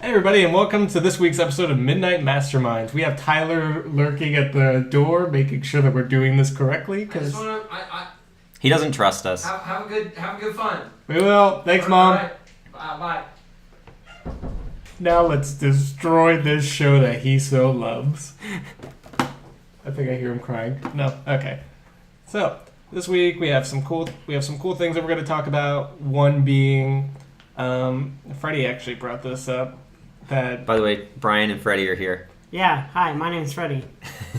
Everybody, and welcome to this week's episode of Midnight Masterminds. We have Tyler lurking at the door, making sure that we're doing this correctly. He doesn't trust us. Have a good fun. We will. Thanks, Mom. Right. Bye. Now let's destroy this show that he so loves. I think I hear him crying. No, okay. So this week we have some cool things that we're going to talk about. One being, Freddie actually brought this up. That by the way, Brian and Freddie are here. Yeah, hi, my name's Freddie.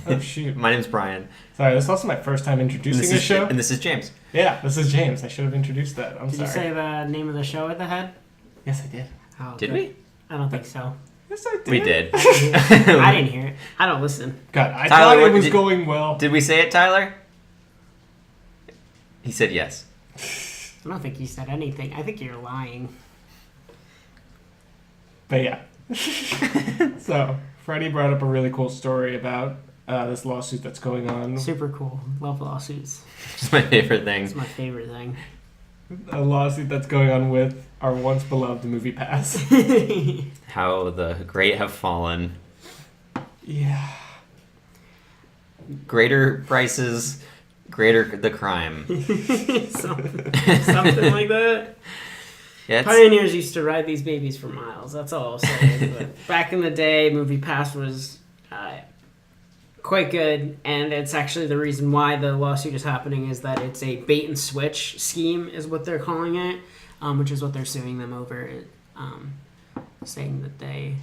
Oh shoot. My name's Brian. Sorry, this is also my first time introducing this show. And this is James. Yeah, this is James. I should have introduced that. Did you say the name of the show at the head? Yes, I did. Oh, did good. we? I don't think so. Yes, I did. We did. I didn't hear it. I don't listen. God, I Tyler, thought it was going well. Did we say it, Tyler? He said yes. I don't think you said anything. I think you're lying. But yeah. So, Freddie brought up a really cool story about this lawsuit that's going on. Super cool. Love lawsuits. It's my favorite thing. It's my favorite thing. A lawsuit that's going on with our once beloved Movie Pass. How the great have fallen. Yeah. Greater prices, greater the crime. Something like that. Yeah, Pioneers used to ride these babies for miles. That's all I'll say. But back in the day, Movie Pass was quite good, and it's actually the reason why the lawsuit is happening is that it's a bait and switch scheme, is what they're calling it, which is what they're suing them over, saying that they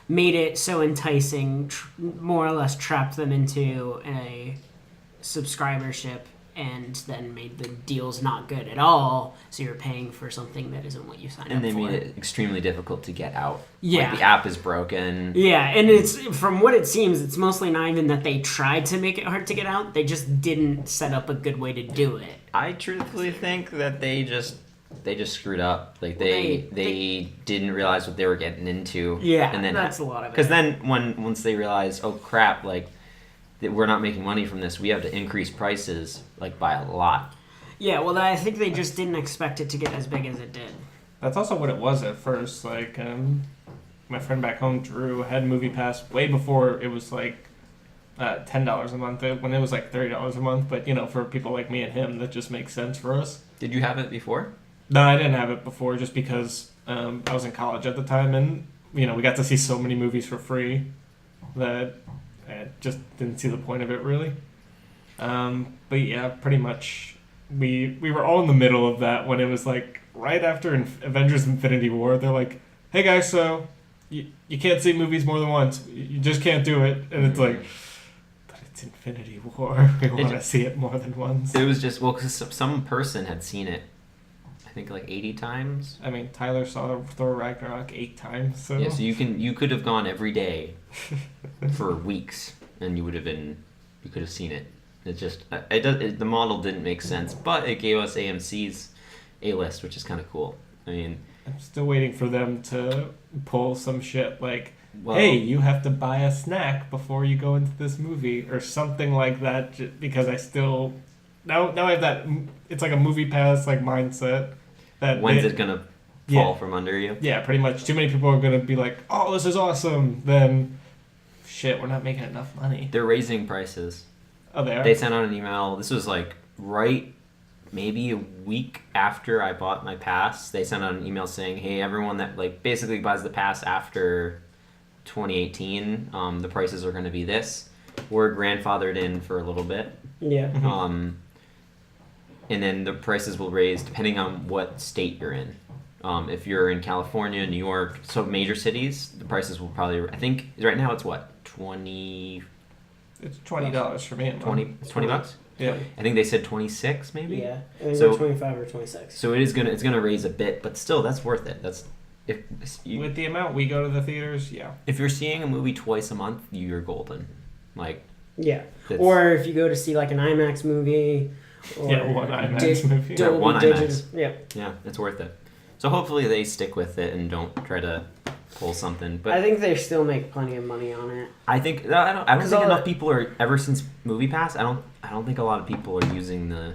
made it so enticing, more or less trapped them into a subscribership, and then made the deals not good at all, so you're paying for something that isn't what you signed up for. And they made it extremely difficult to get out. Yeah. Like the app is broken. Yeah, and it's, from what it seems, it's mostly not even that they tried to make it hard to get out, they just didn't set up a good way to do it. I truthfully think that they just screwed up. Like they didn't realize what they were getting into. Yeah, and then that's a lot of it. Because then once they realized, oh crap, like we're not making money from this, we have to increase prices like by a lot. Yeah, well, I think they just didn't expect it to get as big as it did. That's also what it was at first. Like, my friend back home, Drew, had Movie Pass way before it was like $10 a month, when it was like $30 a month. But, for people like me and him, that just makes sense for us. Did you have it before? No, I didn't have it before just because I was in college at the time, and, we got to see so many movies for free that I just didn't see the point of it, really. But yeah, pretty much we were all in the middle of that when it was like right after Avengers Infinity War. They're like, hey guys, so you can't see movies more than once. You just can't do it. And it's like, but it's Infinity War. We want to see it more than once. It was just, because some person had seen it, I think like 80 times. I mean, Tyler saw Thor Ragnarok 8 times. So yeah, so you could have gone every day for weeks, and you could have seen it. It just the model didn't make sense, but it gave us AMC's A-list, which is kind of cool. I mean, I'm still waiting for them to pull some shit like, hey, you have to buy a snack before you go into this movie, or something like that, because I still now I have that, it's like a Movie Pass like mindset. That when's it gonna fall from under you? Yeah, pretty much. Too many people are gonna be like, oh, this is awesome. Then, shit, we're not making enough money. They're raising prices. Oh, they are? They sent out an email. This was like maybe a week after I bought my pass. They sent out an email saying, hey, everyone that like basically buys the pass after 2018, the prices are going to be this. We're grandfathered in for a little bit. Yeah. And then the prices will raise depending on what state you're in. If you're in California, New York, so major cities, the prices will probably, I think right now it's what, 20. It's $20 for me. It's $20. Yeah. I think they said 26 maybe. Yeah. I think so, 25 or 26. So it's gonna raise a bit, but still that's worth it. That's with the amount we go to the theaters, yeah. If you're seeing a movie twice a month, you're golden. Like yeah. Or if you go to see like an IMAX movie, Or Yeah, one IMAX movie. Yeah, one digital. IMAX. Yep. Yeah, it's worth it. So hopefully they stick with it and don't try to pull something. But I think they still make plenty of money on it. I think I don't 'Cause think all enough that- people are ever since MoviePass. I don't think a lot of people are using the.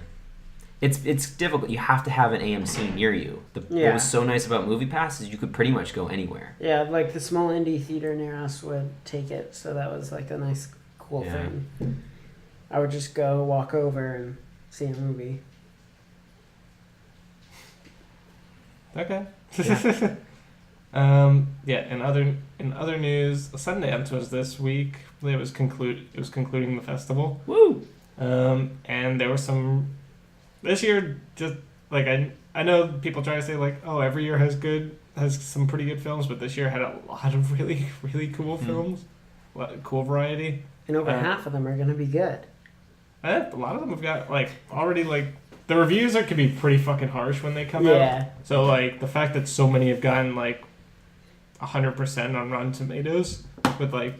It's difficult. You have to have an AMC near you. What Yeah. was so nice about MoviePass is you could pretty much go anywhere. Yeah, like the small indie theater near us would take it, so that was like a nice, cool Yeah. thing. I would just go walk over and see a movie. Okay. Yeah. In other news, Sundance was this week. It was concluding the festival. Woo! And there were some this year. Just like I know people try to say like, oh, every year has some pretty good films, but this year had a lot of really really cool films, cool variety. And over half of them are going to be good. A lot of them have got like already like the reviews can be pretty fucking harsh when they come out. Yeah. So like the fact that so many have gotten like 100% on Rotten Tomatoes with like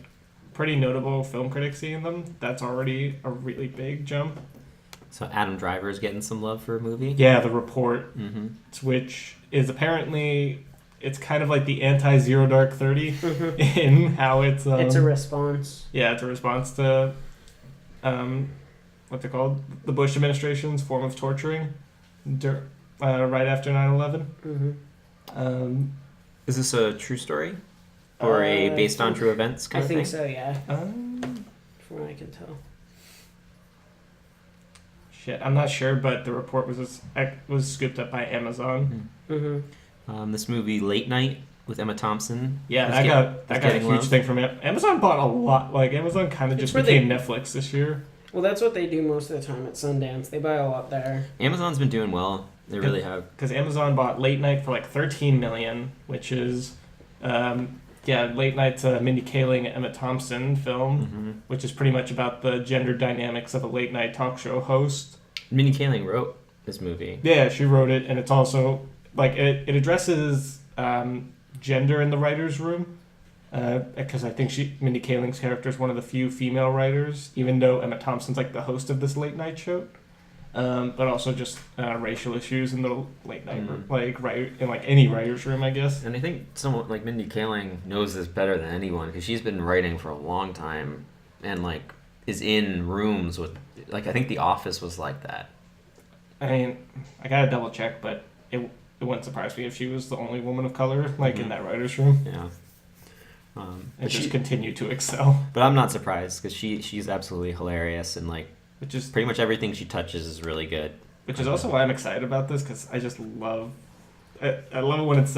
pretty notable film critics seeing them, that's already a really big jump. So Adam Driver's getting some love for a movie. Yeah, The Report, Mm-hmm. which is apparently it's kind of like the anti-Zero Dark 30 in how it's It's a response. yeah, it's a response to what's it called? The Bush administration's form of torturing right after 9/11. Mm-hmm. Is this a true story? Or a based on true events kind I of think thing? so, yeah. Um, From what I can tell. Shit, I'm not sure, but The Report was scooped up by Amazon. Mm-hmm. This movie Late Night with Emma Thompson. Yeah, is that get- got is a getting huge love. thing from it. Amazon bought a lot. Like Amazon kind of It's just where became Netflix this year. Well, that's what they do most of the time at Sundance. They buy a lot there. Amazon's been doing well. They really have. Because Amazon bought Late Night for like $13 million, which is, Late Night's a Mindy Kaling, Emma Thompson film, Mm-hmm. which is pretty much about the gender dynamics of a late night talk show host. Mindy Kaling wrote this movie. Yeah, she wrote it, and it's also like it addresses gender in the writers' room. Because I think Mindy Kaling's character is one of the few female writers, even though Emma Thompson's like the host of this late night show. But also just racial issues in the late night room, in any writer's room, I guess. And I think someone like Mindy Kaling knows this better than anyone because she's been writing for a long time and like is in rooms with like I think The Office was like that. I mean, I gotta double check, but it wouldn't surprise me if she was the only woman of color in that writer's room. Yeah. And But just she, continue to excel. but I'm not surprised because she's absolutely hilarious and like Which is pretty much everything she touches is really good. also why I'm excited about this, because I just love I love it when it's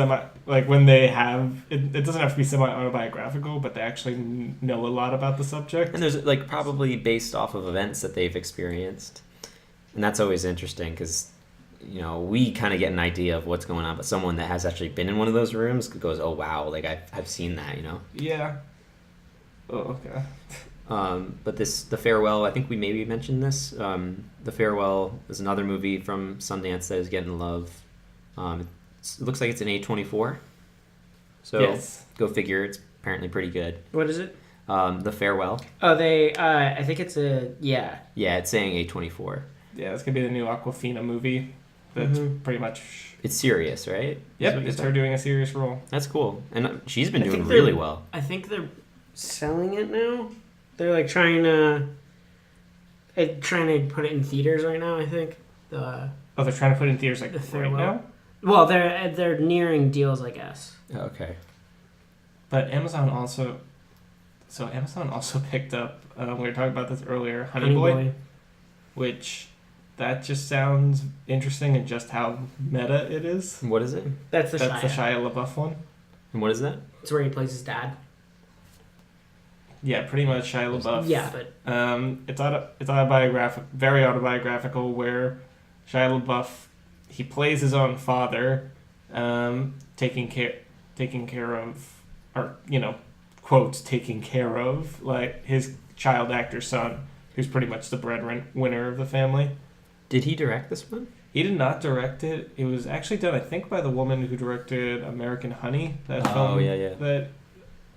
when they have it doesn't have to be semi-autobiographical, but they actually know a lot about the subject. And there's like probably based off of events that they've experienced, and that's always interesting because we kind of get an idea of what's going on, but someone that has actually been in one of those rooms goes, "Oh wow, like I've seen that," Yeah. Oh, okay. But The Farewell, I think we maybe mentioned this. The Farewell is another movie from Sundance that is getting love. It looks like it's an A24. So Yes. go figure, it's apparently pretty good. What is it? The Farewell. Oh, they. I think it's Yeah, it's saying A24. Yeah, it's gonna be the new Aquafina movie. That's pretty much. It's serious, right? Yep, Is what it's you her said? doing a serious role. That's cool. And she's been I doing think really they're- well. I think they're selling it now. They're like trying to put it in theaters right now. I think Oh, they're trying to put it in theaters The right Farewell? now. Well, they're nearing deals, I guess. Okay. But Amazon also picked up. We were talking about this earlier, Honey Boy, which that just sounds interesting and just how meta it is. And what is it? That's the That's the Shia. Shia LaBeouf one. And what is that? It's where he plays his dad. Yeah, pretty much Shia LaBeouf. Yeah, but It's autobiographical, very autobiographical, where Shia LaBeouf he plays his own father, taking care of, or quote, taking care of like his child actor son, who's pretty much the breadwinner of the family. Did he direct this one? He did not direct it. It was actually done, I think, by the woman who directed American Honey. That Oh, film. yeah. That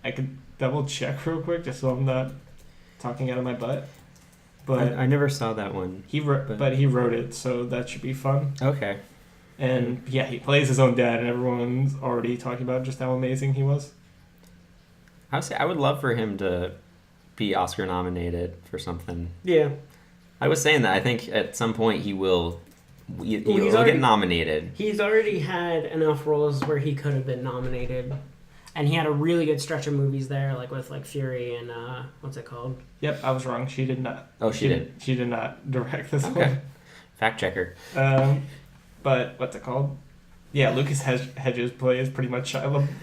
I could double check real quick, just so I'm not talking out of my butt. but I never saw that one. he wrote it, so that should be fun. Okay. And yeah, he plays his own dad, and everyone's already talking about just how amazing he was. I would say I would love for him to be Oscar nominated for something. Yeah. I was saying that I think at some point he will. He'll already- get nominated. He's already had enough roles where he could have been nominated. And he had a really good stretch of movies there, like with like Fury and what's it called? Yep, I was wrong. She did not. Oh, she did. She did not direct this Okay. Fact checker. one. But what's it called? Yeah, Lucas Hedges plays pretty much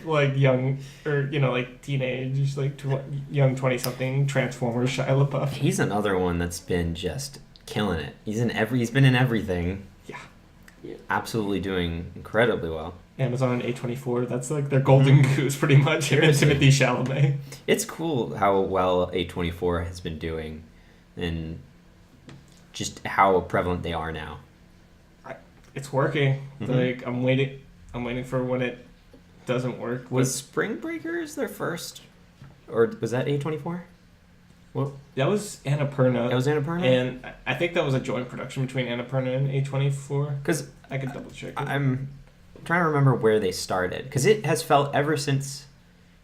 like young, or like teenage, like young 20-something Transformers Shia LaBeouf. He's another one that's been just killing it. He's been in everything. Yeah. Absolutely doing incredibly well. Amazon and A24, that's like their golden goose, pretty much. Him and Timothée Chalamet. It's cool how well A24 has been doing, and just how prevalent they are now. It's working. Mhm. Like I'm waiting for when it doesn't work. Was Spring Breakers their first, or was that A24? Well, That was Annapurna. that was Annapurna. And I think that was a joint production between Annapurna and A24. Because I could double check it. I'm trying to remember where they started, because it has felt ever since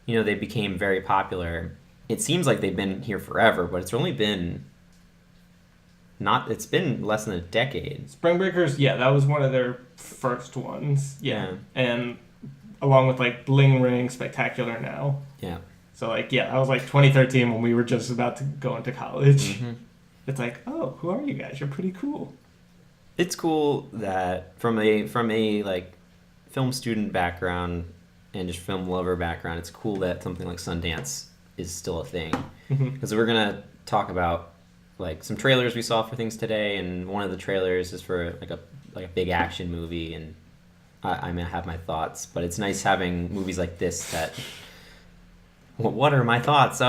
they became very popular. It seems like they've been here forever, but it's only been it's been less than a decade. Spring Breakers, yeah, that was one of their first ones. Yeah. And along with like Bling Ring, Spectacular Now. Yeah. So like, yeah, that was like 2013 when we were just about to go into college. Mm-hmm. It's like, oh, who are you guys? You're pretty cool. It's cool that from a like film student background and just film lover background, it's cool that something like Sundance is still a thing. Because we're gonna talk about like some trailers we saw for things today, and one of the trailers is for like a big action movie, and I'm gonna have my thoughts. But it's nice having movies like this that. What are my thoughts?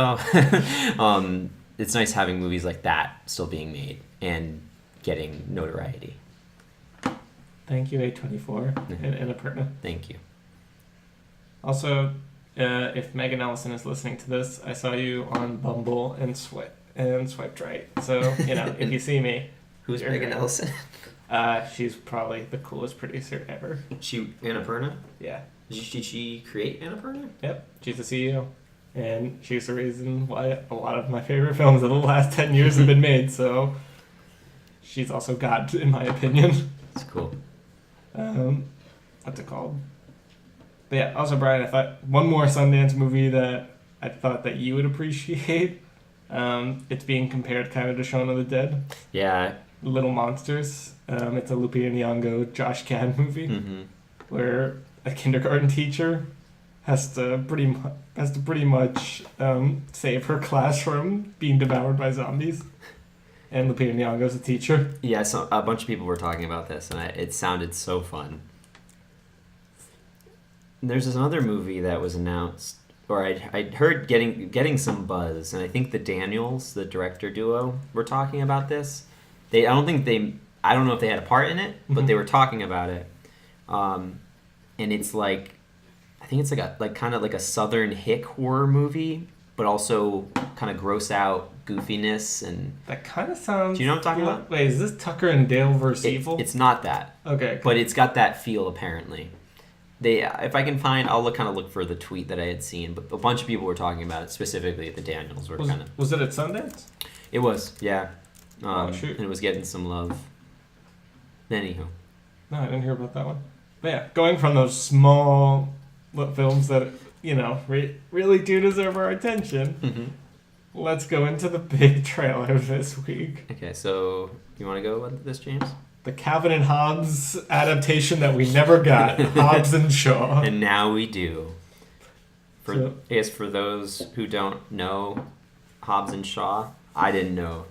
It's nice having movies like that still being made and getting notoriety. Thank you, A24 and Annapurna. Thank you. Also, if Megan Ellison is listening to this, I saw you on Bumble and swiped right. So, if you see me. Who's Megan Ellison? She's probably the coolest producer ever. She Annapurna? Yeah. Did she create Annapurna? Yep. She's the CEO. And she's the reason why a lot of my favorite films of the last 10 years have been made. So she's also God, in my opinion. That's cool. What's it called? But yeah, also, Brian, I thought one more Sundance movie that I thought that you would appreciate. It's being compared kind of to Shaun of the Dead. Yeah. Little Monsters. It's a Lupita Nyong'o, Josh Gad movie where a kindergarten teacher has to pretty much save her class from being devoured by zombies. And Lupita Nyong'o's a teacher. Yeah, so a bunch of people were talking about this, and it sounded so fun. There's this other movie that was announced, or I'd heard getting some buzz, and I think the Daniels, the director duo, were talking about this. I don't know if they had a part in it, but they were talking about it. And it's like, I think it's kind of like a Southern hick horror movie, but also kind of gross out goofiness and. That kind of sounds. Do you know what I'm talking about? Wait, is this Tucker and Dale versus Evil? It's not that. Okay. But it's got that feel apparently. If I can find, I'll look for the tweet that I had seen. But a bunch of people were talking about it, specifically the Daniels were kind of. Was it at Sundance? It was, yeah. Shoot. And it was getting some love. Anywho. No, I didn't hear about that one. But yeah, going from those small films that really do deserve our attention. Let's go into the big trailer this week. Okay, so you want to go with this, James? The Calvin and Hobbes adaptation that we never got, Hobbes and Shaw. And now we do. So- I guess for those who don't know Hobbes and Shaw, I didn't know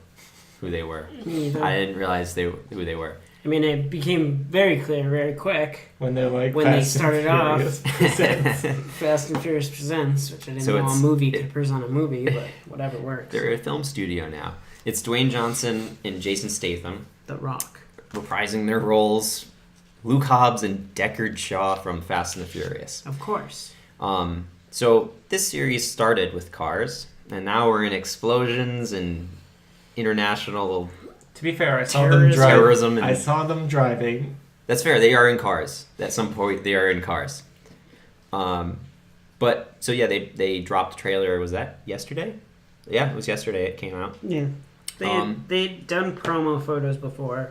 who they were. Me either. I didn't realize who they were. I mean, it became very clear very quick When they're like when they started off. Presents. Fast and Furious Presents, which I didn't So know a it's- movie could present a movie, but whatever works. They're a film studio now. It's Dwayne Johnson and Jason Statham The Rock. reprising their roles. Luke Hobbs and Deckard Shaw from Fast and the Furious. Of course. So this series started with cars, and now we're in explosions and international. To be fair, I saw them driving. Terrorism and- I saw them driving. That's fair. They are in cars. At some point, they are in cars. But so yeah, they dropped a trailer. Was that yesterday? Yeah, it was yesterday. It came out. Yeah. They'd done promo photos before.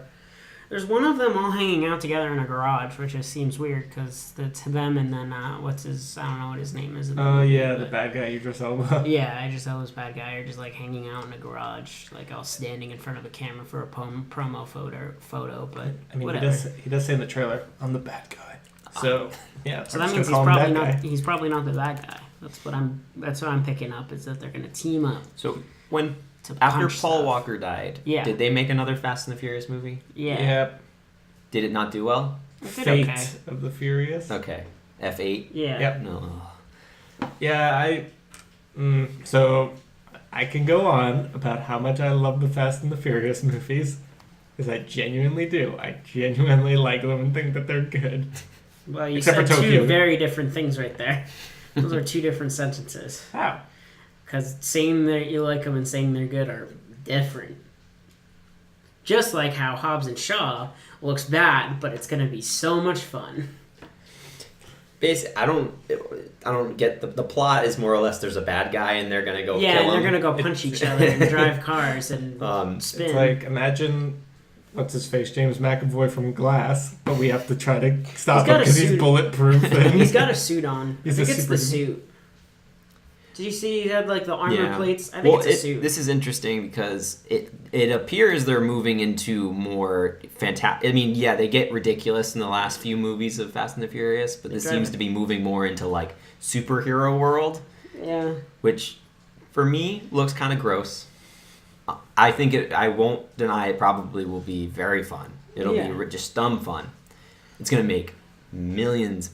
There's one of them all hanging out together in a garage, which just seems weird because it's them and then I don't know what his name is. Oh yeah, the bad guy Idris Elba. Yeah, Idris Elba's bad guy are just like hanging out in a garage, like all standing in front of a camera for a promo photo. But I mean, whatever. he does say in the trailer, "I'm the bad guy." So yeah, So I'm that just means gonna call him bad guy. he's probably not the bad guy. That's what I'm picking up is that they're gonna team up. So when To after punch Paul stuff. Walker died, Yeah. did they make another Fast and the Furious movie? Yeah. Yep. Did it not do well? It did Fate okay. of the Furious. Okay. F8. Yeah. Yep. No. Yeah, so I can go on about how much I love the Fast and the Furious movies, because I genuinely do. I genuinely like them and think that they're good. Well, you Except said for two Tokyo. very different things right there. Those are two different sentences. How? Because saying that you like them and saying they're good are different. Just like how Hobbs and Shaw looks bad, but it's going to be so much fun. Basically, I don't get the plot is more or less there's a bad guy and they're gonna go Yeah, kill and they're him. going to go punch each other and drive cars and spin. It's like, imagine, what's his face, James McAvoy from Glass, but we have to try to stop got him a because he's suit. bulletproof. And He's got a suit on. He's I think a it's the superhuman. suit. Did you see he had like the armor Yeah. plates? I think it's a suit. This is interesting because it appears they're moving into more fantastic. I mean, yeah, they get ridiculous in the last few movies of Fast and the Furious, but this seems to be moving more into like superhero world, Yeah. which for me looks kind of gross. I think I won't deny it probably will be very fun. It'll be just dumb fun. It's gonna make billions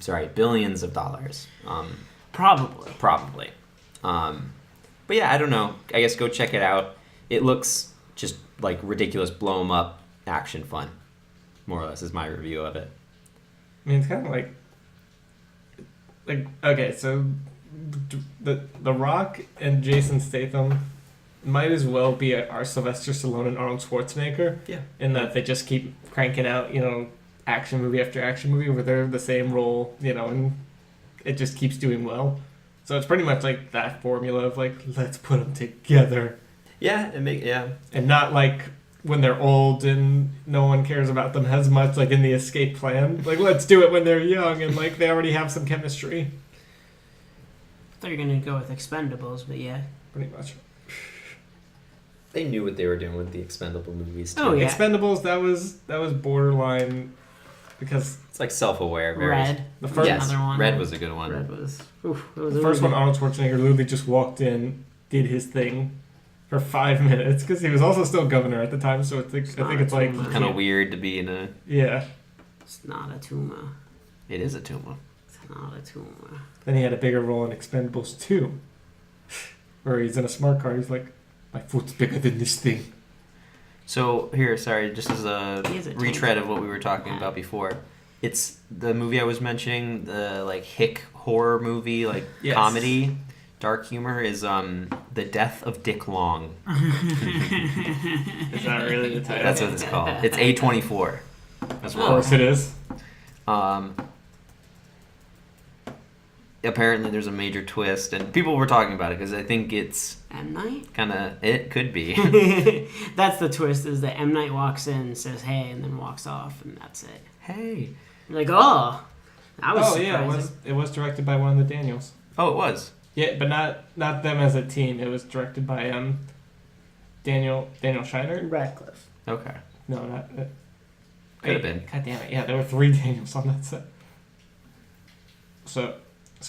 of dollars. Probably. But yeah, I don't know. I guess go check it out. It looks just like ridiculous, blow 'em up, action fun. More or less is my review of it. I mean, it's kind of like okay, so the Rock and Jason Statham might as well be our Sylvester Stallone and Arnold Schwarzenegger. Yeah. In that they just keep cranking out, action movie after action movie where they're the same role, and it just keeps doing well. So it's pretty much like that formula of like, let's put them together. Yeah, And not like when they're old and no one cares about them as much, like in the Escape Plan. Like, let's do it when they're young and like they already have some chemistry. I thought you were going to go with Expendables, but yeah. Pretty much. They knew what they were doing with the Expendable movies too. Oh, yeah. Expendables, that was borderline because It's like self-aware. Very, Red. the first Another one. Red was a good one. Red was. Oof, it was the a first one, movie. Arnold Schwarzenegger literally just walked in, did his thing for 5 minutes because he was also still governor at the time. So I think it's like Kind of weird to be in a. Yeah. It's not a tumor. It is a tumor. It's not a tumor. Then he had a bigger role in Expendables 2, where he's in a smart car. He's like, my foot's bigger than this thing. So here, sorry, just as a He is a retread of what we were talking about before. It's the movie I was mentioning, the like hick horror movie, like Yes. comedy, dark humor is The Death of Dick Long. Is that really the title? That's what it's called. It's A24 as Of well. course it is. Apparently there's a major twist, and people were talking about it because I think it's M. Night? it could be. That's the twist, is that M. Night walks in, says hey, and then walks off, and that's it. Hey. You're like, oh, that was surprising. Yeah, it was directed by one of the Daniels. Oh, it was. Yeah, but not them as a team. It was directed by Daniel Scheinert. Radcliffe. Okay. No, not. Could have been. God damn it! Yeah, there were 3 Daniels on that set. So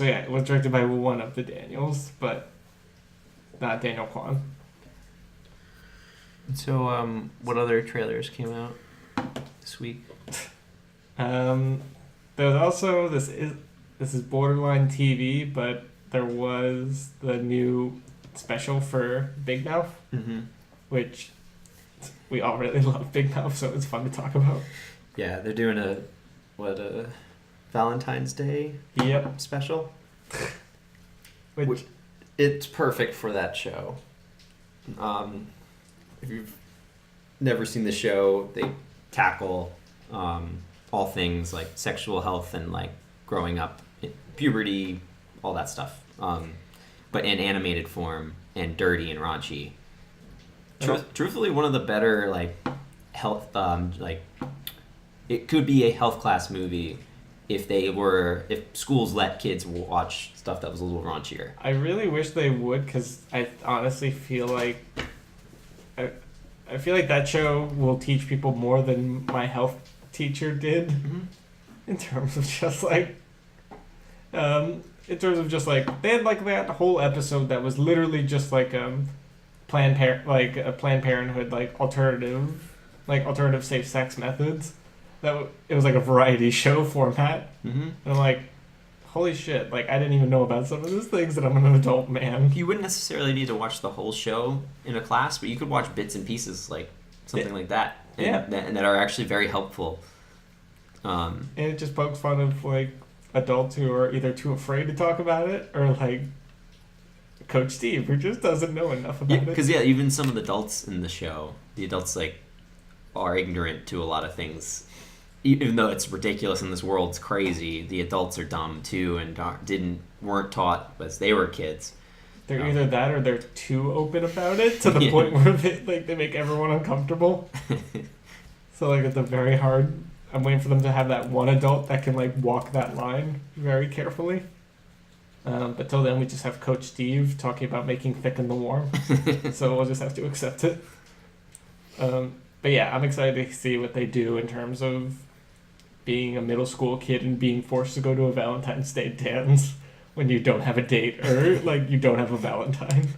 yeah, it was directed by one of the Daniels, but not Daniel Kwan. So, what other trailers came out this week? There's also this is borderline TV, but there was the new special for Big Mouth, which we all really love Big Mouth, so it's fun to talk about. Yeah, they're doing a Valentine's Day special. Which it's perfect for that show. if you've never seen the show, they tackle all things like sexual health and like growing up, puberty, all that stuff. But in animated form and dirty and raunchy. Truthfully, one of the better like health it could be a health class movie if schools let kids watch stuff that was a little raunchier. I really wish they would, because I honestly feel like I feel like that show will teach people more than my health teacher did, in terms of just like they had like that whole episode that was literally just like a Planned Parenthood like alternative safe sex methods. It was like a variety show format, and I'm like, holy shit! Like I didn't even know about some of those things, and I'm an adult man. You wouldn't necessarily need to watch the whole show in a class, but you could watch bits and pieces, like something like that, and that are actually very helpful. And it just pokes fun of like adults who are either too afraid to talk about it, or like Coach Steve, who just doesn't know enough about it. Because even some of the adults in the show, the adults like are ignorant to a lot of things. Even though it's ridiculous and this world's crazy, the adults are dumb too and weren't taught as they were kids. They're either that or they're too open about it to the point where they make everyone uncomfortable. So like it's very hard. I'm waiting for them to have that one adult that can like walk that line very carefully. But till then, we just have Coach Steve talking about making thick in the warm. So we'll just have to accept it. But yeah, I'm excited to see what they do in terms of being a middle school kid and being forced to go to a Valentine's Day dance when you don't have a date or like you don't have a Valentine.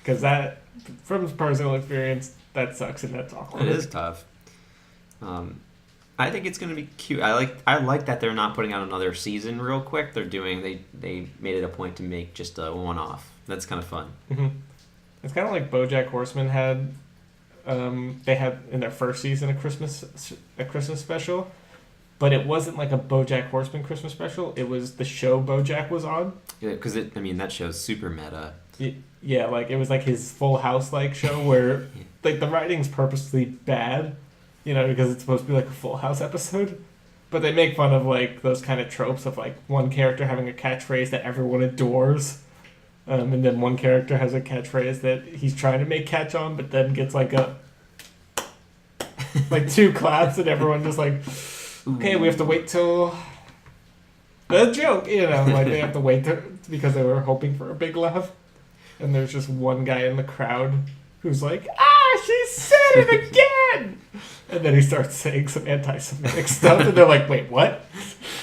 Because that, from personal experience, that sucks and that's awkward. It is tough. I think it's gonna be cute. I like that they're not putting out another season real quick. They made it a point to make just a one-off. That's kind of fun. Mm-hmm. It's kind of like BoJack Horseman had. They had in their first season a Christmas special, but it wasn't like a BoJack Horseman Christmas special. It was the show BoJack was on. Yeah, because that show's super meta. Yeah, like it was like his Full House like show where like the writing's purposely bad, because it's supposed to be like a Full House episode, but they make fun of like those kind of tropes of like one character having a catchphrase that everyone adores. And then one character has a catchphrase that he's trying to make catch on, but then gets like two claps, and everyone just like, okay, we have to wait till the joke, like they have to wait because they were hoping for a big laugh, and there's just one guy in the crowd who's like, she said it again, and then he starts saying some anti-Semitic stuff, and they're like, wait, what?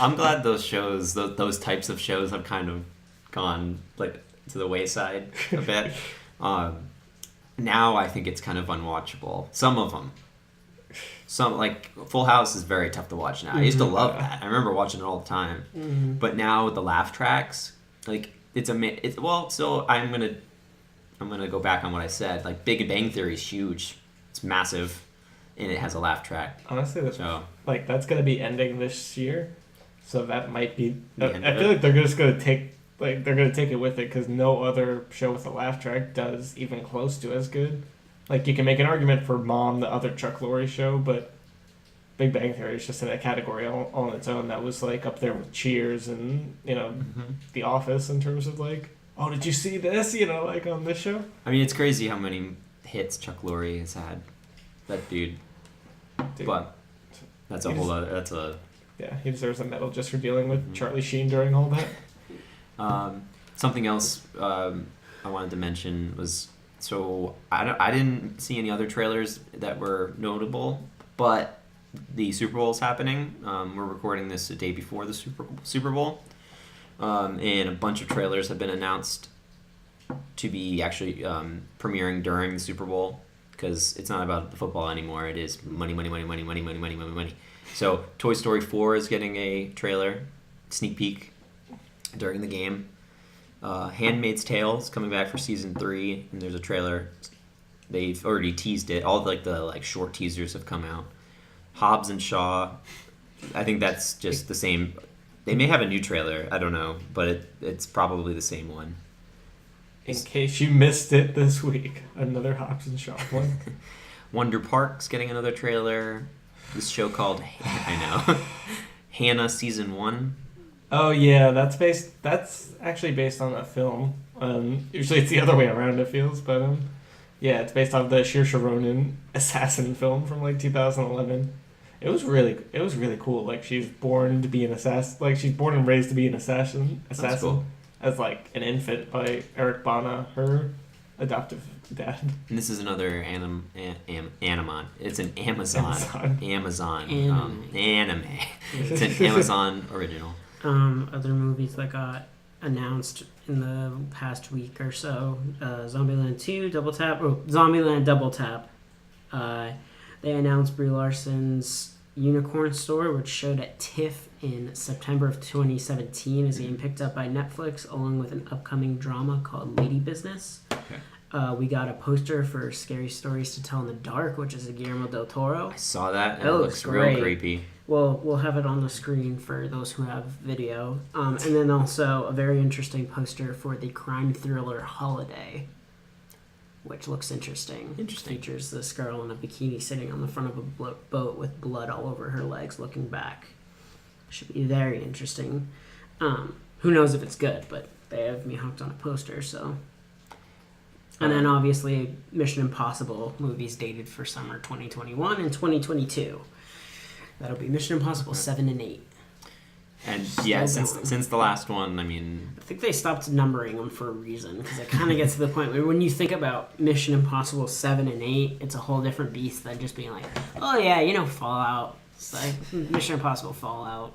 I'm glad those shows, those types of shows, have kind of gone like to the wayside a bit. Now I think it's kind of unwatchable. Some of them. Some, like, Full House is very tough to watch now. I used to love that. I remember watching it all the time. Mm-hmm. But now with the laugh tracks, like, so I'm gonna go back on what I said. Like, Big Bang Theory is huge. It's massive, and it has a laugh track. Honestly, that's gonna be ending this year. So that might be... I feel like they're just gonna take... Like, they're going to take it with it because no other show with a laugh track does even close to as good. Like, you can make an argument for Mom, the other Chuck Lorre show, but Big Bang Theory is just in a category all on its own that was, like, up there with Cheers and, The Office in terms of, like, oh, did you see this? Like, on this show? I mean, it's crazy how many hits Chuck Lorre has had. That dude. But that's a whole other... Yeah, he deserves a medal just for dealing with Charlie Sheen during all that. Something else I wanted to mention was, so I didn't see any other trailers that were notable, but the Super Bowl is happening. We're recording this the day before the Super Bowl, and a bunch of trailers have been announced to be actually premiering during the Super Bowl, because it's not about the football anymore. It is money, money, money, money, money, money, money, money, money. So Toy Story 4 is getting a trailer, sneak peek, during the game. Handmaid's Tale is coming back for season 3, and there's a trailer. They've already teased it. All the short teasers have come out. Hobbs and Shaw, I think that's just the same. They may have a new trailer, I don't know, but it's probably the same one. In case you missed it this week, another Hobbs and Shaw one. Wonder Park's getting another trailer. This show called Hannah Season 1. Oh yeah, that's actually based on a film. Usually it's the other way around, it feels, but yeah, it's based off the Saoirse Ronan assassin film from like 2011. It was really cool. Like she's born to be an assassin. Like she's born and raised to be an assassin. That's cool. As like an infant by Eric Bana, her adoptive dad. And this is another Animon. It's an Amazon anime. It's an Amazon original. Other movies that got announced in the past week or so: Zombieland 2, Zombieland Double Tap. They announced Brie Larson's Unicorn Store, which showed at TIFF in September of 2017, is being picked up by Netflix, along with an upcoming drama called Lady Business. Okay. We got a poster for Scary Stories to Tell in the Dark, which is a Guillermo del Toro. I saw that, and It it looks looks real great. creepy. Well, we'll have it on the screen for those who have video. And then also a very interesting poster for the crime thriller Holiday, which looks interesting. Features this girl in a bikini sitting on the front of a boat with blood all over her legs looking back. Should be very interesting. Who knows if it's good, but they have me hooked on a poster, so... And then obviously Mission Impossible movies dated for summer 2021 and 2022. That'll be Mission Impossible 7 and 8. And Still yeah, going. since the last one, I mean... I think they stopped numbering them for a reason, because it kind of gets to the point where when you think about Mission Impossible 7 and 8, it's a whole different beast than just being like, oh yeah, Fallout. It's like Mission Impossible Fallout.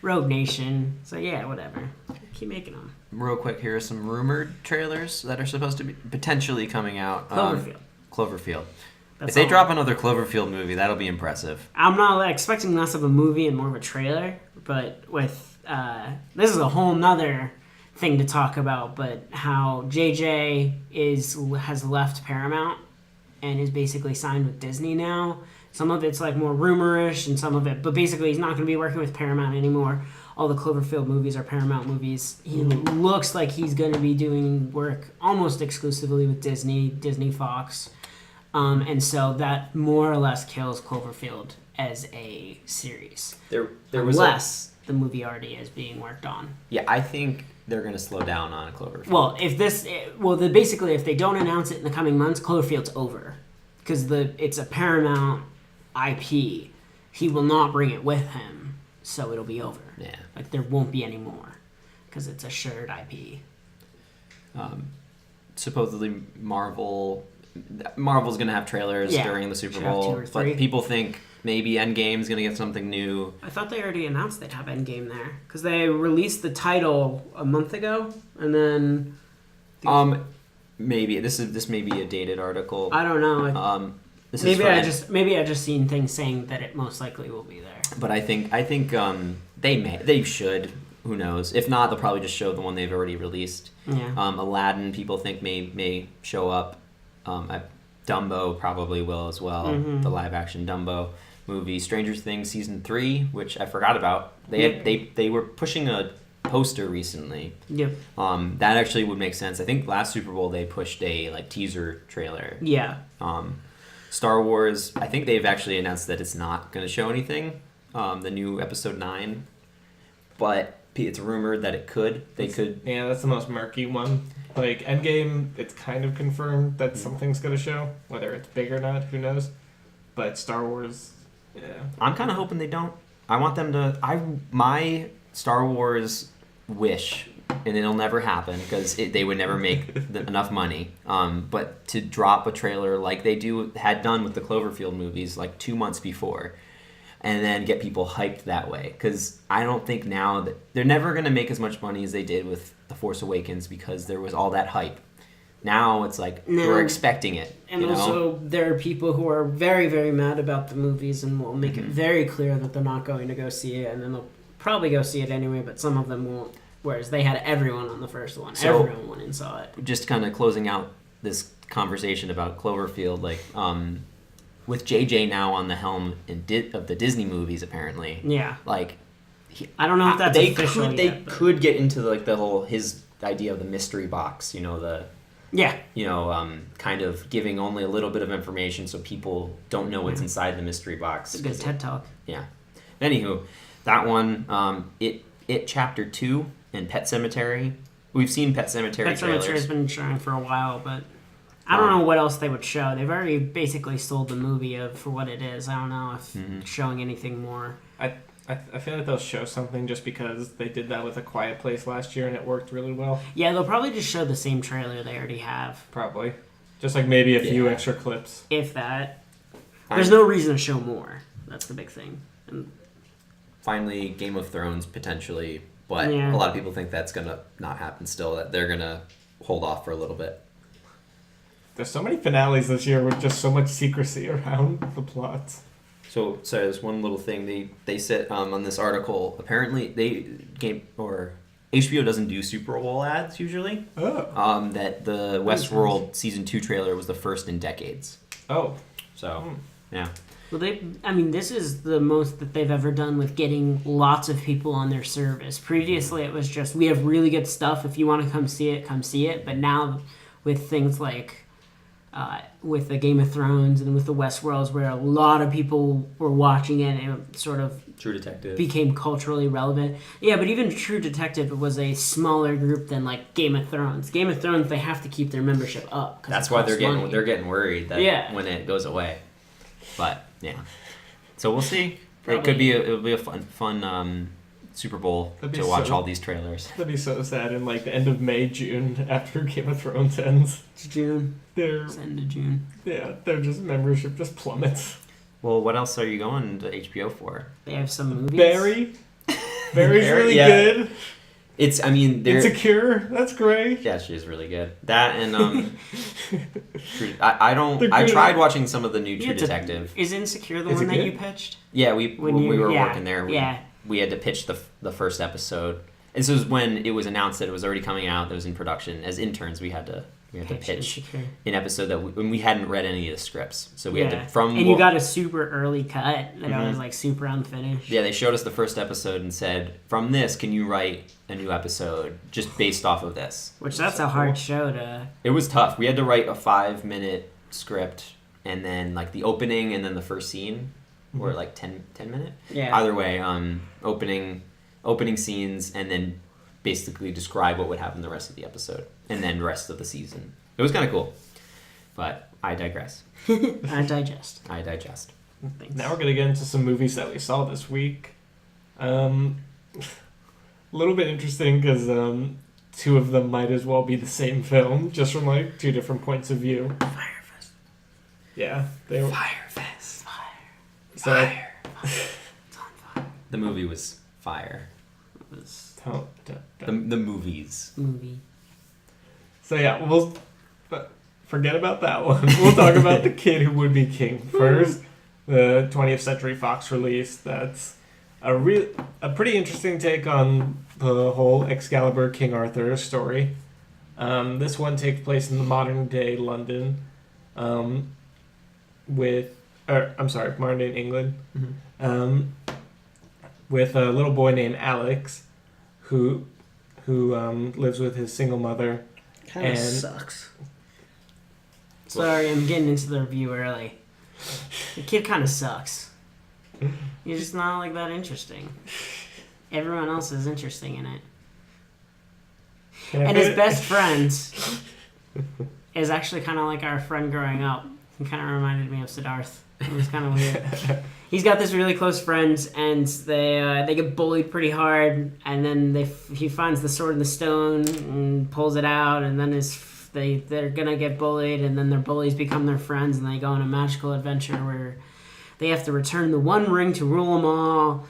Rogue Nation. So yeah, whatever. Keep making them. Real quick, here are some rumored trailers that are supposed to be potentially coming out. Cloverfield. That's If they all. drop another Cloverfield movie, that'll be impressive. I'm not expecting less of a movie and more of a trailer, but with this is a whole nother thing to talk about. But how JJ has left Paramount and is basically signed with Disney now. Some of it's like more rumorish, and some of it, but basically he's not going to be working with Paramount anymore. All the Cloverfield movies are Paramount movies. He looks like he's going to be doing work almost exclusively with Disney Fox. And so that more or less kills Cloverfield as a series. There was Unless the movie already is being worked on. Yeah, I think they're going to slow down on Cloverfield. Well, basically if they don't announce it in the coming months, Cloverfield's over. Because it's a Paramount IP. He will not bring it with him, so it'll be over. Yeah. Like there won't be any more. Because it's a shared IP. Supposedly Marvel's going to have trailers during the Super Should have Bowl, 2 or 3. but people think maybe Endgame's going to get something new. I thought they already announced they'd have Endgame there. Because they released the title a month ago, and then... Maybe this may be a dated article. I don't know. This maybe is I just seen things saying that it most likely will be there. But I think they should. Who knows? If not, they'll probably just show the one they've already released. Yeah. Aladdin, people think may show up. Dumbo probably will as well. Mm-hmm. The live action Dumbo movie. Stranger Things season 3, which I forgot about. They were pushing a poster recently. Yep. That actually would make sense. I think last Super Bowl they pushed a teaser trailer. Yeah. Star Wars, I think they've actually announced that it's not going to show anything. The new episode 9, but it's rumored that they could. Yeah, that's the most murky one. Like Endgame, it's kind of confirmed that something's going to show, whether it's big or not, who knows. But Star Wars, yeah. I'm kind of hoping they don't. I want them to. My Star Wars wish, and it'll never happen because they would never make enough money. But to drop a trailer like they had done with the Cloverfield movies like 2 months before, and then get people hyped that way. Because I don't think now that they're never going to make as much money as they did with The Force Awakens because there was all that hype. Now it's like we're expecting it. And also there are people who are very, very mad about the movies and will make it very clear that they're not going to go see it, and then they'll probably go see it anyway, but some of them won't. Whereas they had everyone on the first one. So, everyone went and saw it. Just kind of closing out this conversation about Cloverfield, with JJ now on the helm of the Disney movies, apparently. Yeah. Like, I don't know if that's official They yet, but... could get into the whole his idea of the mystery box, Yeah. kind of giving only a little bit of information so people don't know what's inside the mystery box. It's a good TED Talk. Yeah. Anywho, that one, It Chapter 2 and Pet Sematary. We've seen Pet Sematary Pet trailers. Sematary has been showing for a while, but I don't know what else they would show. They've already basically sold the movie for what it is. I don't know if showing anything more. I feel like they'll show something just because they did that with A Quiet Place last year and it worked really well. Yeah, they'll probably just show the same trailer they already have. Probably. Just like maybe a few extra clips. If that. There's no reason to show more. That's the big thing. And finally, Game of Thrones potentially, but a lot of people think that's going to not happen still, that they're going to hold off for a little bit. There's so many finales this year with just so much secrecy around the plots. So there's one little thing they said on this article. Apparently, HBO doesn't do Super Bowl ads usually. Oh. That the Westworld season 2 trailer was the first in decades. Oh. So, yeah. Well, this is the most that they've ever done with getting lots of people on their service. Previously, it was just, we have really good stuff. If you want to come see it, come see it. But now, with things like with the Game of Thrones and with the Westworlds, where a lot of people were watching it, and it sort of True Detective became culturally relevant. Yeah, but even True Detective was a smaller group than like Game of Thrones. Game of Thrones, they have to keep their membership up. That's why they're getting worried that when it goes away. But yeah, so we'll see. Probably. It'll be a fun Super Bowl to watch all these trailers. That'd be so sad in like the end of May, June, after Game of Thrones ends. It's June. It's end of June. Yeah, their membership just plummets. Well, what else are you going to HBO for? They have some movies. Barry's really good. It's Insecure. That's great. Yeah, she's really good. That and I tried watching some of the new True Detective. Is Insecure the one that you pitched? Yeah, when we were working there, we had to pitch the first episode. And so it was when it was announced that it was already coming out, that it was in production. As interns, we had to pitch an episode that when we hadn't read any of the scripts, so we had to you got a super early cut that I was like super unfinished. Yeah, they showed us the first episode and said, from this, can you write a new episode just based off of this? Which that's a hard show to. It was tough. We had to write a 5-minute script, and then like the opening and then the first scene were like 10 minutes. Yeah. Either way, opening scenes, and then basically describe what would happen the rest of the episode, and then rest of the season. It was kind of cool, but I digress. I digest. Thanks. Now we're going to get into some movies that we saw this week. A little bit interesting because two of them might as well be the same film, just from like two different points of view. Fyre Fest. Yeah. They were... Fyre Fest. Fyre. It's on fire. The movie was fire. It was the movies. Movie. So yeah, we'll forget about that one. We'll talk about The Kid Who Would Be King first. The 20th Century Fox release. That's a pretty interesting take on the whole Excalibur King Arthur story. This one takes place in the modern day London, modern day England, with a little boy named Alex, who lives with his single mother. Kind of sucks. Sorry, I'm getting into the review early. The kid kind of sucks. He's just not like that interesting. Everyone else is interesting in it. And his best friend is actually kind of like our friend growing up. He kind of reminded me of Siddharth. It was kind of weird. He's got this really close friend, and they get bullied pretty hard, and then he finds the sword in the stone and pulls it out, and then they're gonna get bullied, and then their bullies become their friends, and they go on a magical adventure where they have to return the One Ring to rule them all.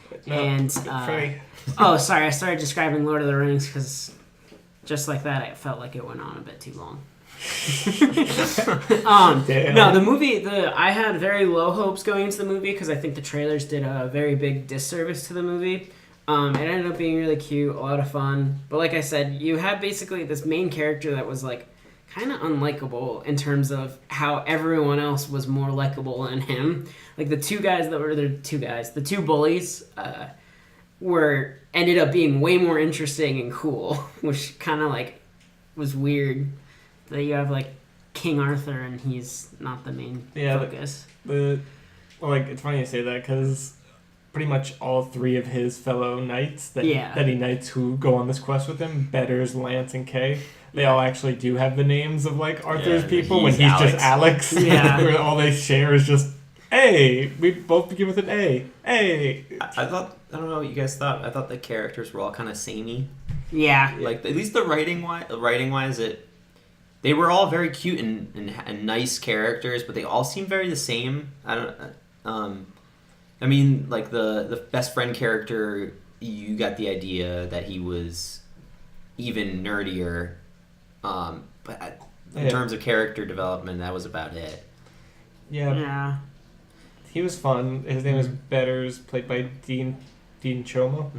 Oh, sorry, I started describing Lord of the Rings because just like that, I felt like it went on a bit too long. No, the movie, I had very low hopes going into the movie because I think the trailers did a very big disservice to the movie. It ended up being really cute, a lot of fun. But like I said, you have basically this main character that was like kind of unlikable in terms of how everyone else was more likable than him. Like the two bullies ended up being way more interesting and cool, which kind of like was weird that you have like King Arthur and he's not the main focus. It's funny you say that because pretty much all three of his fellow knights that he knights who go on this quest with him, Betters, Lance, and Kay, they all actually do have the names of like Arthur's people when he's just Alex. Yeah. Where all they share is just A. We both begin with an A. A. I thought, I don't know what you guys thought. I thought the characters were all kind of samey. Yeah. Like, at least the writing wise, they were all very cute and nice characters, but they all seem very the same. I mean, like the best friend character, you got the idea that he was even nerdier. But in terms of character development, that was about it. Yeah. He was fun. His name is Betters, played by Dean Chomo.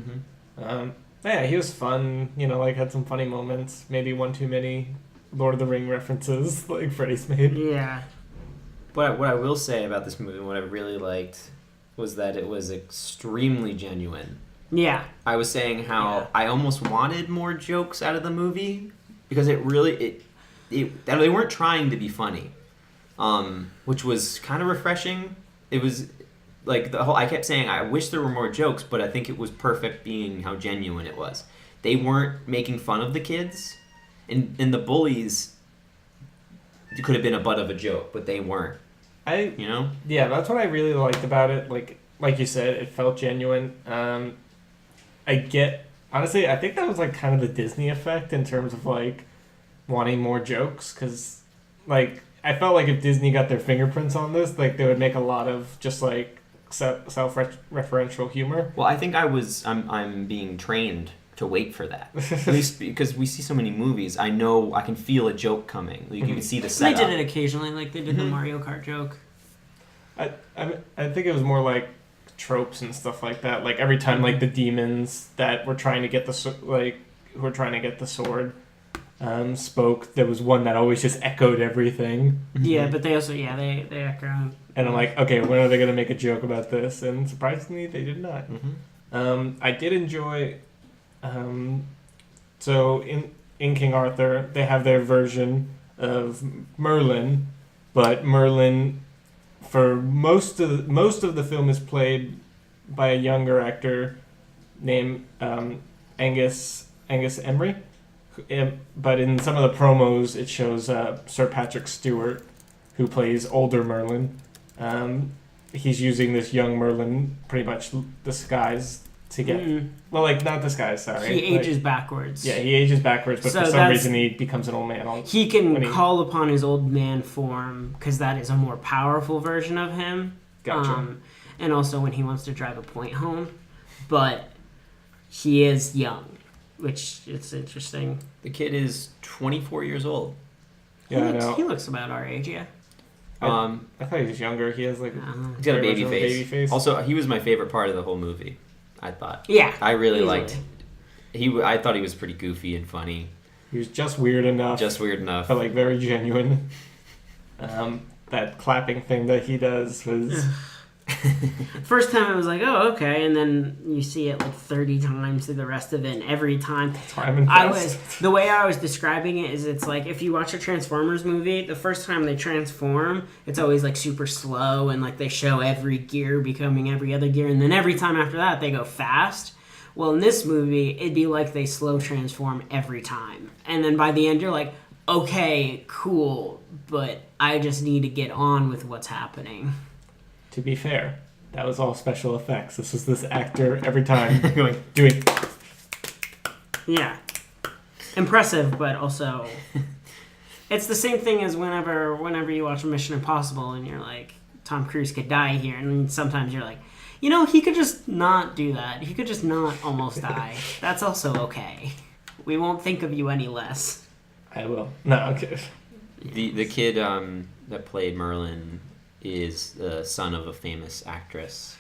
Mm-hmm. He was fun. Had some funny moments. Maybe one too many Lord of the Ring references, like Freddie's made. Yeah. But what I will say about this movie, and what I really liked, was that it was extremely genuine. Yeah. I was saying how I almost wanted more jokes out of the movie because they weren't trying to be funny, which was kind of refreshing. It was like I kept saying I wish there were more jokes, but I think it was perfect being how genuine it was. They weren't making fun of the kids, and the bullies could have been a butt of a joke, but they weren't. Yeah, that's what I really liked about it. Like you said, it felt genuine. Honestly, I think that was like kind of the Disney effect in terms of like wanting more jokes, because like I felt like if Disney got their fingerprints on this, like they would make a lot of just like self-referential humor. Well, I think I'm being trained to wait for that. At least because we see so many movies, I know I can feel a joke coming. Like, you can see the setup. They did it occasionally, like they did the Mario Kart joke. I think it was more like tropes and stuff like that. Like every time, like the demons that were trying to get the sword spoke, there was one that always just echoed everything. Yeah, but they also they echo. And I'm like, okay, when are they gonna make a joke about this? And surprisingly, they did not. I did enjoy. So in King Arthur, they have their version of Merlin, but Merlin, for most of the film, is played by a younger actor named Angus Emery. But in some of the promos, it shows Sir Patrick Stewart, who plays older Merlin. He's using this young Merlin pretty much disguised to get... Well, like, not disguised, sorry. He ages backwards. Yeah, he ages backwards, but so for some reason he becomes an old man. He can call upon his old man form, because that is a more powerful version of him. Gotcha. And also when he wants to drive a point home. But he is young, which it's interesting. The kid is 24 years old. Yeah, I know. He looks about our age, yeah. I thought he was younger. He has like... He's got a baby face. Also, he was my favorite part of the whole movie, I thought. Yeah. I really liked... I thought he was pretty goofy and funny. He was just weird enough. But like very genuine. That clapping thing that he does was... First time I was like, oh, okay, and then you see it like 30 times through the rest of it, and every time the way I was describing it is, it's like if you watch a Transformers movie, the first time they transform, it's always like super slow, and like they show every gear becoming every other gear, and then every time after that they go fast. Well, in this movie, it'd be like they slow transform every time, and then by the end you're like, okay, cool, but I just need to get on with what's happening. To be fair, that was all special effects. This was this actor every time doing. Yeah, impressive, but also, it's the same thing as whenever you watch Mission Impossible and you're like, Tom Cruise could die here, and then sometimes you're like, he could just not do that. He could just not almost die. That's also okay. We won't think of you any less. I will. No, okay. The kid that played Merlin is the son of a famous actress.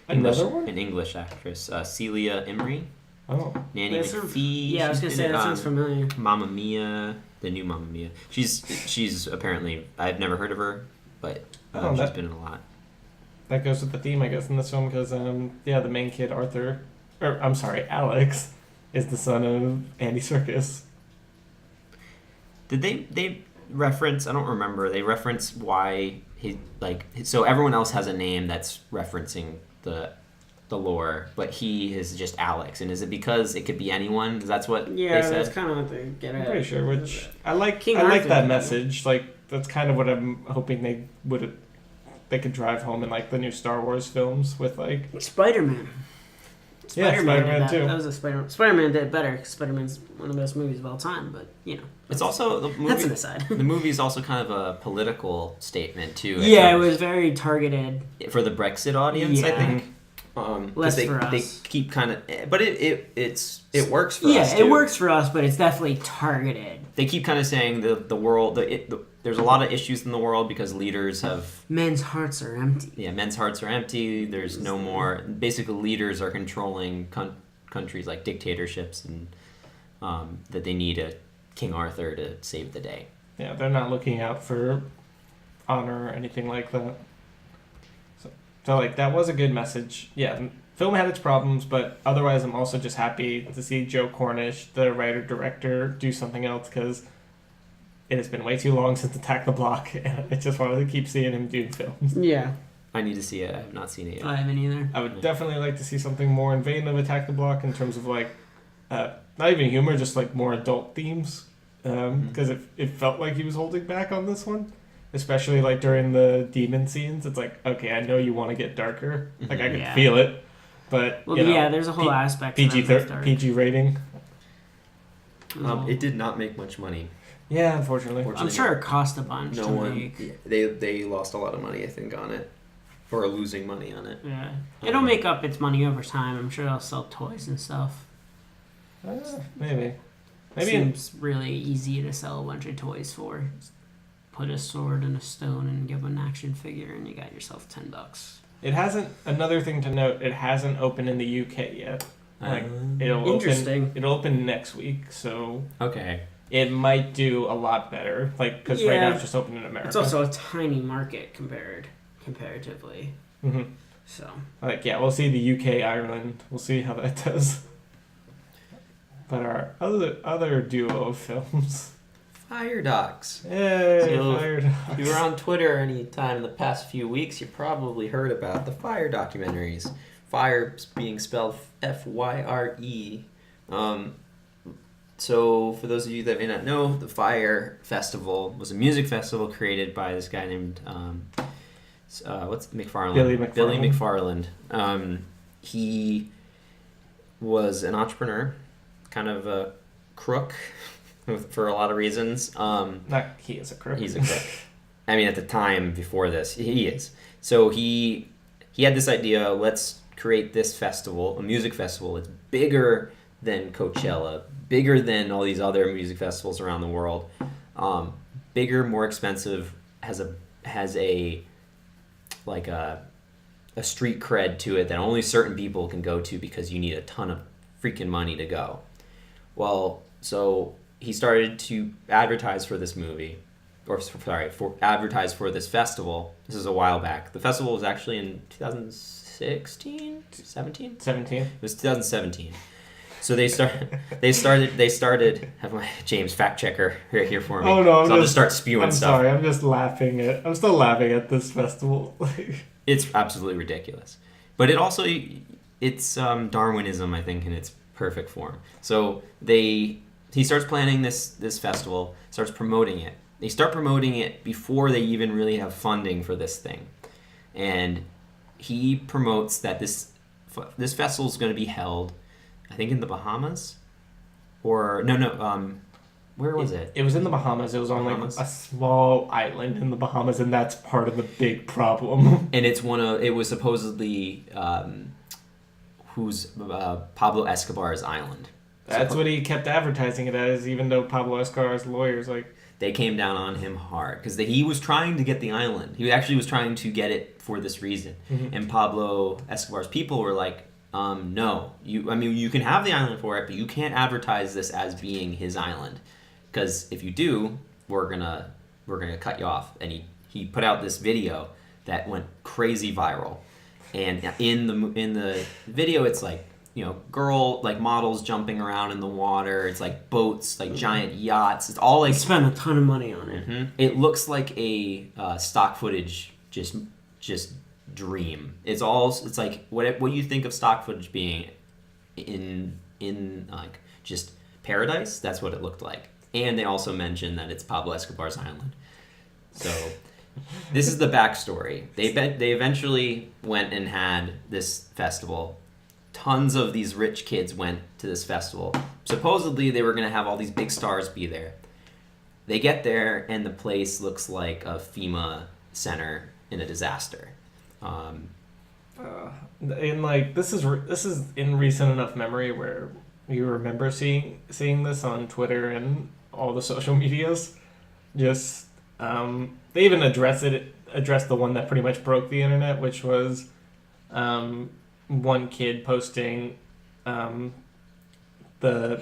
Another one? An English actress. Celia Imrie. Oh. Nanny McPhee. Yeah, I was going to say, that sounds familiar. Mamma Mia. The new Mamma Mia. She's apparently... I've never heard of her, but she's been in a lot. That goes with the theme, I guess, in this film, because, the main kid, Alex, is the son of Andy Serkis. Did they reference? I don't remember. They reference why so everyone else has a name that's referencing the lore, but he is just Alex. And is it because it could be anyone? Because that's what they said. That's kind of what they get at. I'm pretty sure. Which I like. King I like Arthur, that message. Like that's kind of what I'm hoping they could drive home in like the new Star Wars films with like Spider-Man. Yeah, Spider-Man did that. too. That was a Spider-Man. Spider-Man did better because Spider-Man's one of the best movies of all time. But It's also the movie. that's an aside. The movie is also kind of a political statement too. Yeah, it was very targeted for the Brexit audience. I Yeah. think. Less they, for us. They keep kind of, but it works for us. Yeah, too. it works for us, but it's definitely targeted. They keep kind of saying the world. There's a lot of issues in the world because leaders have. Men's hearts are empty. Yeah, men's hearts are empty. There's no more. Basically, leaders are controlling countries like dictatorships, and that they need a King Arthur to save the day. Yeah, they're not looking out for honor or anything like that. So like that was a good message. Yeah, film had its problems, but otherwise I'm also just happy to see Joe Cornish, the writer-director, do something else because it has been way too long since Attack the Block, and I just wanted to keep seeing him do films. Yeah. I need to see it. I have not seen it yet. I haven't either. I would definitely like to see something more in vein of Attack the Block in terms of like, not even humor, just like more adult themes, because it felt like he was holding back on this one. Especially like during the demon scenes, it's like, okay, I know you want to get darker. Like I can feel it, but there's a whole aspect. PG rating. It did not make much money. Yeah, unfortunately. I'm sure it cost a bunch to make. Yeah, they lost a lot of money, I think, on it, or losing money on it. Yeah, it'll make up its money over time. I'm sure they'll sell toys and stuff. Maybe. Seems really easy to sell a bunch of toys for. Put a sword and a stone and give an action figure, and you got yourself $10. It hasn't. Another thing to note: it hasn't opened in the UK yet. Like it'll open next week, so okay, it might do a lot better. Like because right now it's just open in America. It's also a tiny market comparatively. Mm-hmm. So we'll see the UK Ireland. We'll see how that does. But our other duo of films. Fyre docs. Yay, So, Fyre docs. If you were on Twitter any time in the past few weeks, you probably heard about the Fyre documentaries. Fyre being spelled Fyre. So, for those of you that may not know, the Fyre Festival was a music festival created by this guy named McFarlane? Billy McFarland. He was an entrepreneur, kind of a crook. For a lot of reasons. He is a crook. He's a crook. I mean, at the time before this, he is. So he had this idea, let's create this festival, a music festival. It's bigger than Coachella, bigger than all these other music festivals around the world. Bigger, more expensive, has a street cred to it that only certain people can go to because you need a ton of freaking money to go. Well, so he started to advertise for this movie, advertise for this festival. This is a while back. The festival was actually in 2016, 17? 17. It was 2017. So they started. Have my James fact checker right here for me. Oh no! I'll just start spewing stuff. I'm sorry. I'm still laughing at this festival. It's absolutely ridiculous, but it's Darwinism, I think, in its perfect form. So he starts planning this festival, starts promoting it. They start promoting it before they even really have funding for this thing. And he promotes that this festival is going to be held, I think, in the Bahamas. Or, where was it? It was in the Bahamas. It was on like a small island in the Bahamas, and that's part of the big problem. And it was supposedly Pablo Escobar's island. That's what he kept advertising it as, even though Pablo Escobar's lawyers they came down on him hard because he was trying to get the island. He actually was trying to get it for this reason. Mm-hmm. And Pablo Escobar's people were like, no, you can have the island for it, but you can't advertise this as being his island, because if you do, we're gonna cut you off. And he put out this video that went crazy viral. And in the video, it's like girl like models jumping around in the water. It's like boats, like giant yachts. It's all like They spent a ton of money on it. It looks like a stock footage just dream. It's like what you think of stock footage being in like just paradise. That's what it looked like. And they also mentioned that it's Pablo Escobar's island. So this is the backstory. They eventually went and had this festival. Tons of these rich kids went to this festival. Supposedly they were going to have all these big stars be there. They get there and the place looks like a FEMA center in a disaster. And like this is in recent enough memory where you remember seeing this on Twitter and all the social medias. Just they even addressed the one that pretty much broke the internet, which was one kid posting the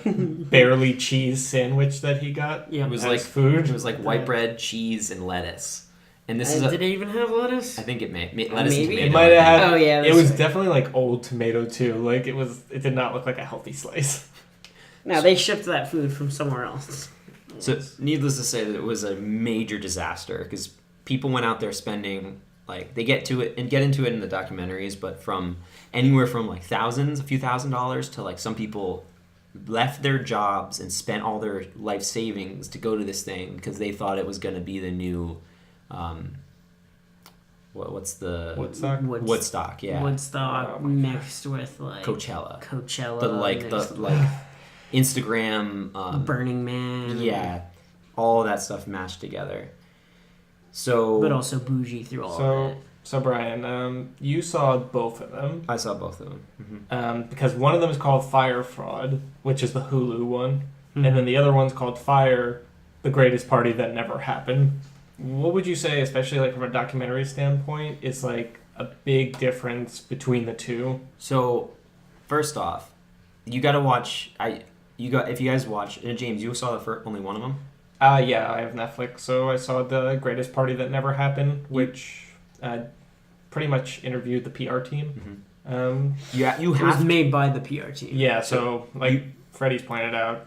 barely cheese sandwich that he got. Yeah, It was as like food. It was like white bread, cheese, and lettuce. And this is Did it even have lettuce? I think it may lettuce and Maybe. tomato. It might have had. Oh, yeah, it that's was right. definitely like old tomato too. Like it did not look like a healthy slice. No, they shipped that food from somewhere else. So, needless to say, that it was a major disaster because people went out there spending they get into it in the documentaries, but from anywhere from like a few $1,000s to like some people left their jobs and spent all their life savings to go to this thing because they thought it was going to be the new what's the Woodstock? Woodstock, yeah. Woodstock mixed with like Coachella. mixed with The Instagram Burning Man. yeah, all of that stuff mashed together. So But also bougie through all of So it. so Brian, you saw both of them. I saw both of them. Because one of them is called Fyre Fraud, which is the Hulu one, Mhm. and then the other one's called Fyre, the Greatest Party That Never Happened. What would you say, especially like from a documentary standpoint, is like a big difference between the two? So first off, you got to watch. If you guys watch, James, you saw only one of them. Yeah, I have Netflix, so I saw the Greatest Party That Never Happened, which pretty much interviewed the PR team. Yeah, you It was have. made by the PR team. Yeah, so like Freddie's pointed out,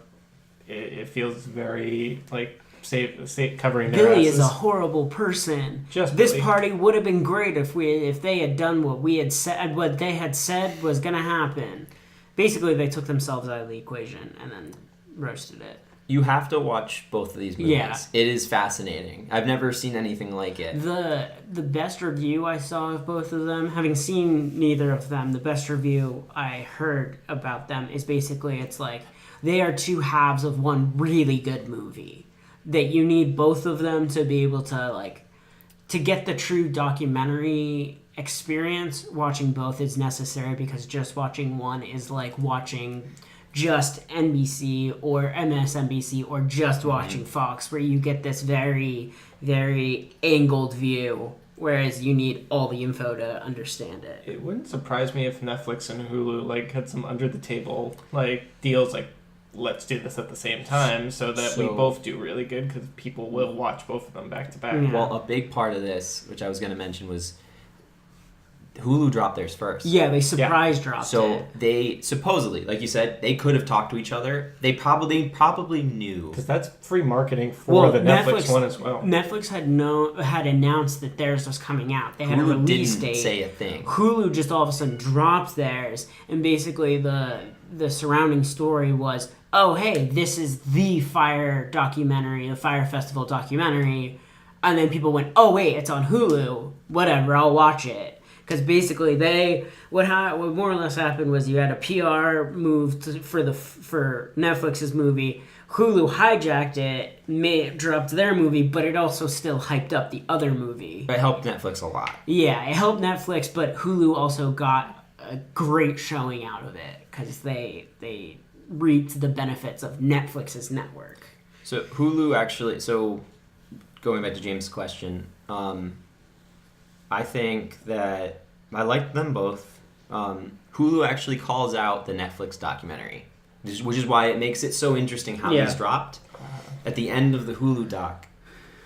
it feels very like safe covering their Billy asses. is a horrible person. Just This Billy. party would have been great if they had done what they had said was going to happen. Basically, they took themselves out of the equation and then roasted it. You have to watch both of these movies. Yeah. It is fascinating. I've never seen anything like it. The best review I saw of both of them, having seen neither of them, the best review I heard about them is basically it's like they are two halves of one really good movie. That you need both of them to be able to get the true documentary experience. Watching both is necessary because just watching one is like watching just NBC or MSNBC or just watching Fox, where you get this very, very angled view, whereas you need all the info to understand it. It wouldn't surprise me if Netflix and Hulu like had some under the table like deals like let's do this at the same time so that we So- both do really good because people will watch both of them back to back. Yeah. Well, a big part of this, which I was going to mention, was Hulu dropped theirs first. Yeah, they surprise dropped So it. they supposedly, like you said, they could have talked to each other. They probably knew. Because that's free marketing for Well, the Netflix Netflix- one as well. Netflix had announced that theirs was coming out. They had a Hulu release didn't date. say a thing. Hulu just all of a sudden dropped theirs, and basically the surrounding story was, oh hey, this is the Fyre documentary, the Fyre Festival documentary, and then people went, oh wait, it's on Hulu, whatever, I'll watch it. Because basically what more or less happened was you had a PR move for Netflix's movie. Hulu hijacked it, dropped their movie, but it also still hyped up the other movie. It helped Netflix a lot. Yeah, it helped Netflix, but Hulu also got a great showing out of it because they reaped the benefits of Netflix's network. So Hulu actually. So going back to James' question, I think that I liked them both. Hulu actually calls out the Netflix documentary, which is why it makes it so interesting how Yeah. these dropped. At the end of the Hulu doc,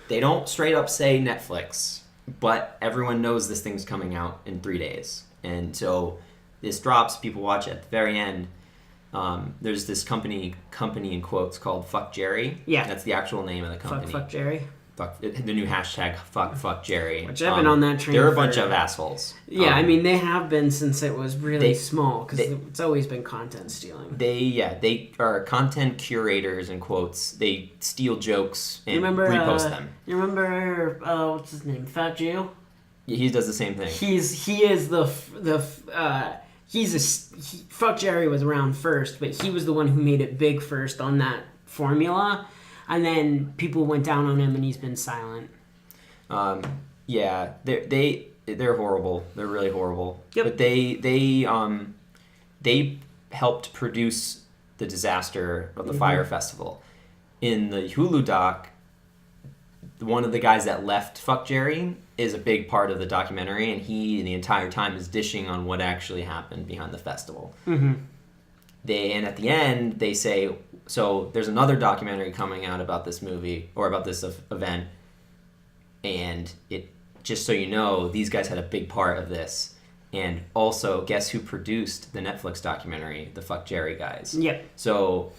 they don't straight up say Netflix, but everyone knows this thing's coming out in 3 days. And so this drops, people watch it. At the very end, there's this company in quotes called Fuck Jerry. Yeah. That's the actual name of the company. Fuck Jerry. The new hashtag Fuck Jerry. Which I've been on that train. They're a bunch of assholes. Yeah, I mean they have been since it was really small because it's always been content stealing. They are content curators in quotes. They steal jokes and repost them. You remember what's his name? Fat Jew. Yeah, he does the same thing. Fuck Jerry was around first, but he was the one who made it big first on that formula. And then people went down on him, and he's been silent. Yeah, they're horrible. They're really horrible. Yep. But they helped produce the disaster of the Fyre Festival. In the Hulu doc, one of the guys that left Fuck Jerry is a big part of the documentary, and he the entire time is dishing on what actually happened behind the festival. Mm-hmm. And at the end they say, so there's another documentary coming out about this movie or about this event, and it just so you know, these guys had a big part of this. And also, guess who produced the Netflix documentary, the Fuck Jerry guys? Yep. So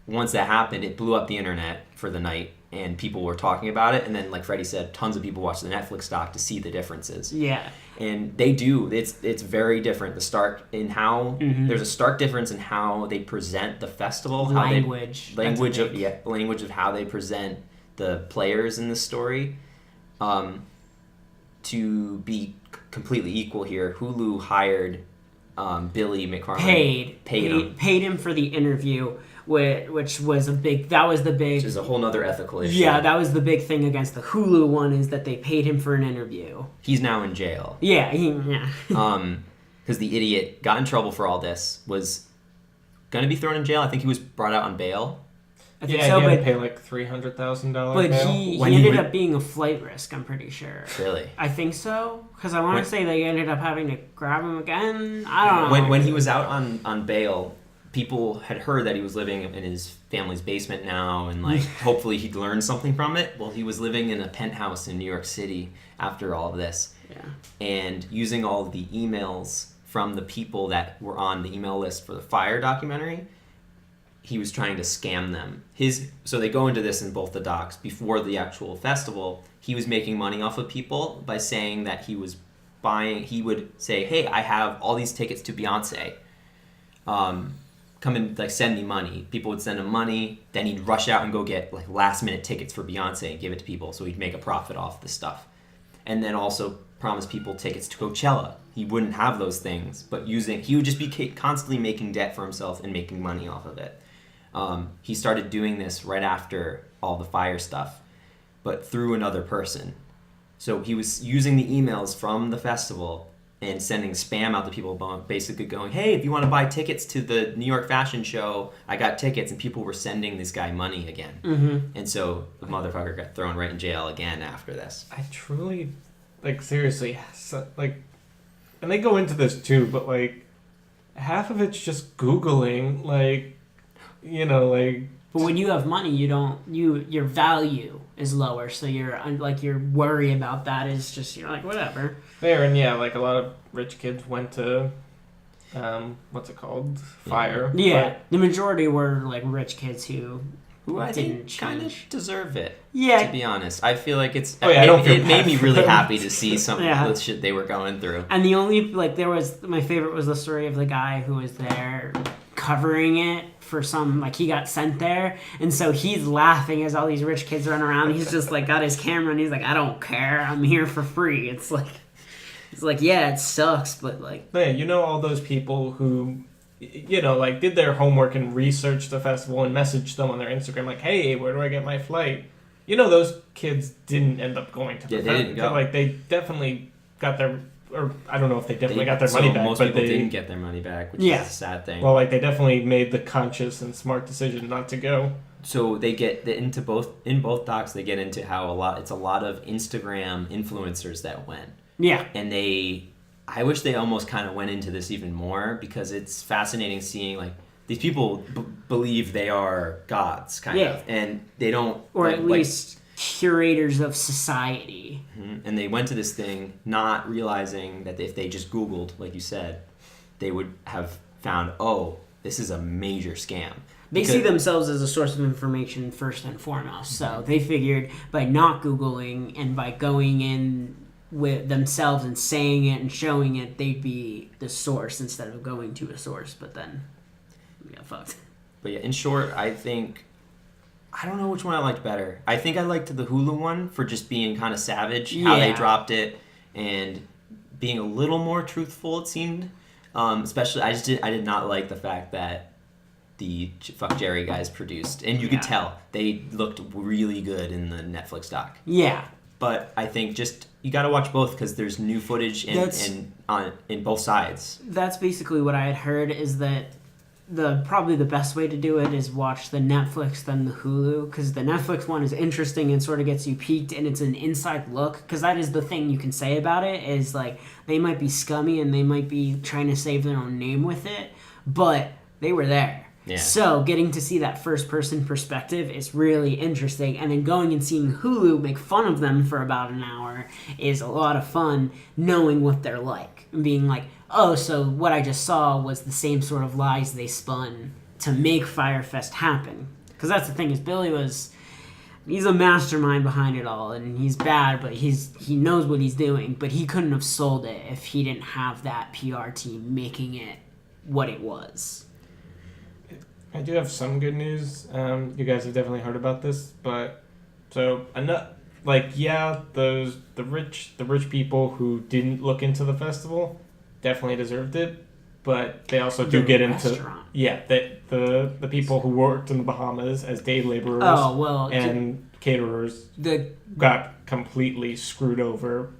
once that happened, it blew up the internet for the night, and people were talking about it. And then, like Freddie said, tons of people watched the Netflix doc to see the differences. Yeah. And they do. It's very different. There's a stark difference in how they present the festival. Language of how they present the players in the story. To be completely equal here, Hulu hired Billy McFarland. Paid him for the interview, which was which is a whole nother ethical issue. Yeah, that was the big thing against the Hulu one, is that they paid him for an interview. He's now in jail. Yeah. Because the idiot got in trouble for all this, was gonna be thrown in jail. I think he was brought out on bail. I think he so, had to pay like $300,000 but bail. he ended up being a flight risk, I'm pretty sure. Really? I think so, because I want to say they ended up having to grab him again. I don't know. When he was out on bail, people had heard that he was living in his family's basement now, and like hopefully he'd learn something from it. Well, he was living in a penthouse in New York City after all of this. Yeah. And using all of the emails from the people that were on the email list for the Fyre documentary, he was trying to scam them. So they go into this in both the docs. Before the actual festival, he was making money off of people by saying that he would say, hey, I have all these tickets to Beyonce. Come and like send me money. People would send him money, then he'd rush out and go get like last minute tickets for Beyonce and give it to people so he'd make a profit off the stuff. And then also promise people tickets to Coachella. He wouldn't have those things, but he would just be constantly making debt for himself and making money off of it. He started doing this right after all the Fyre stuff, but through another person. So he was using the emails from the festival and sending spam out to people, basically going, hey, if you want to buy tickets to the New York Fashion Show, I got tickets. And people were sending this guy money again. Mm-hmm. And so the motherfucker got thrown right in jail again after this. I truly, like, seriously, like, and they go into this too, but like, half of it's just Googling, like, you know, like. But when you have money, your value is lower, so your worry about that is just, you're like, whatever. Fair, and yeah, like a lot of rich kids went to, what's it called? Fyre. Yeah, but the majority were like rich kids who I think kind of deserve it. Yeah. To be honest, I feel like it's. It made me really happy to see some of the shit they were going through. And the only my favorite was the story of the guy who was there covering it for some, like, he got sent there, and so he's laughing as all these rich kids run around. He's just like got his camera and he's like, I don't care, I'm here for free. It's like, yeah, it sucks, but like, yeah, you know, all those people who, you know, like, did their homework and researched the festival and messaged them on their Instagram like, hey, where do I get my flight? You know, those kids didn't end up going to the festival. They didn't go. Like, they definitely got their, or I don't know if they definitely got their money back. Most people didn't get their money back, which is a sad thing. Well, like, they definitely made the conscious and smart decision not to go. So they get into both docs. They get into how it's a lot of Instagram influencers that went. Yeah. And I wish they almost kind of went into this even more, because it's fascinating seeing, like, these people believe they are gods, kind of, and they don't, or at least curators of society. And they went to this thing not realizing that if they just Googled, like you said, they would have found, oh, this is a major scam. They see themselves as a source of information first and foremost. So they figured by not Googling and by going in with themselves and saying it and showing it, they'd be the source instead of going to a source. But then we got fucked. But yeah, in short, I don't know which one I liked better. I think I liked the Hulu one for just being kind of savage, how they dropped it, and being a little more truthful, it seemed. Especially, I did not like the fact that the Fuck Jerry guys produced, and you could tell they looked really good in the Netflix doc. Yeah, but I think just you got to watch both because there's new footage in both sides. That's basically what I had heard. Is that probably the best way to do it is watch the Netflix then the Hulu, because the Netflix one is interesting and sort of gets you peaked, and it's an inside look, because that is the thing you can say about it is like they might be scummy and they might be trying to save their own name with it, but they were there. Yeah. So getting to see that first person perspective is really interesting, and then going and seeing Hulu make fun of them for about an hour is a lot of fun, knowing what they're like and being like, oh, so what I just saw was the same sort of lies they spun to make Firefest happen. Because that's the thing, is he's a mastermind behind it all, and he's bad, but he knows what he's doing, but he couldn't have sold it if he didn't have that PR team making it what it was. I do have some good news. You guys have definitely heard about this, but so the rich people who didn't look into the festival definitely deserved it, but they also do get into the people who worked in the Bahamas as day laborers and caterers got completely screwed over.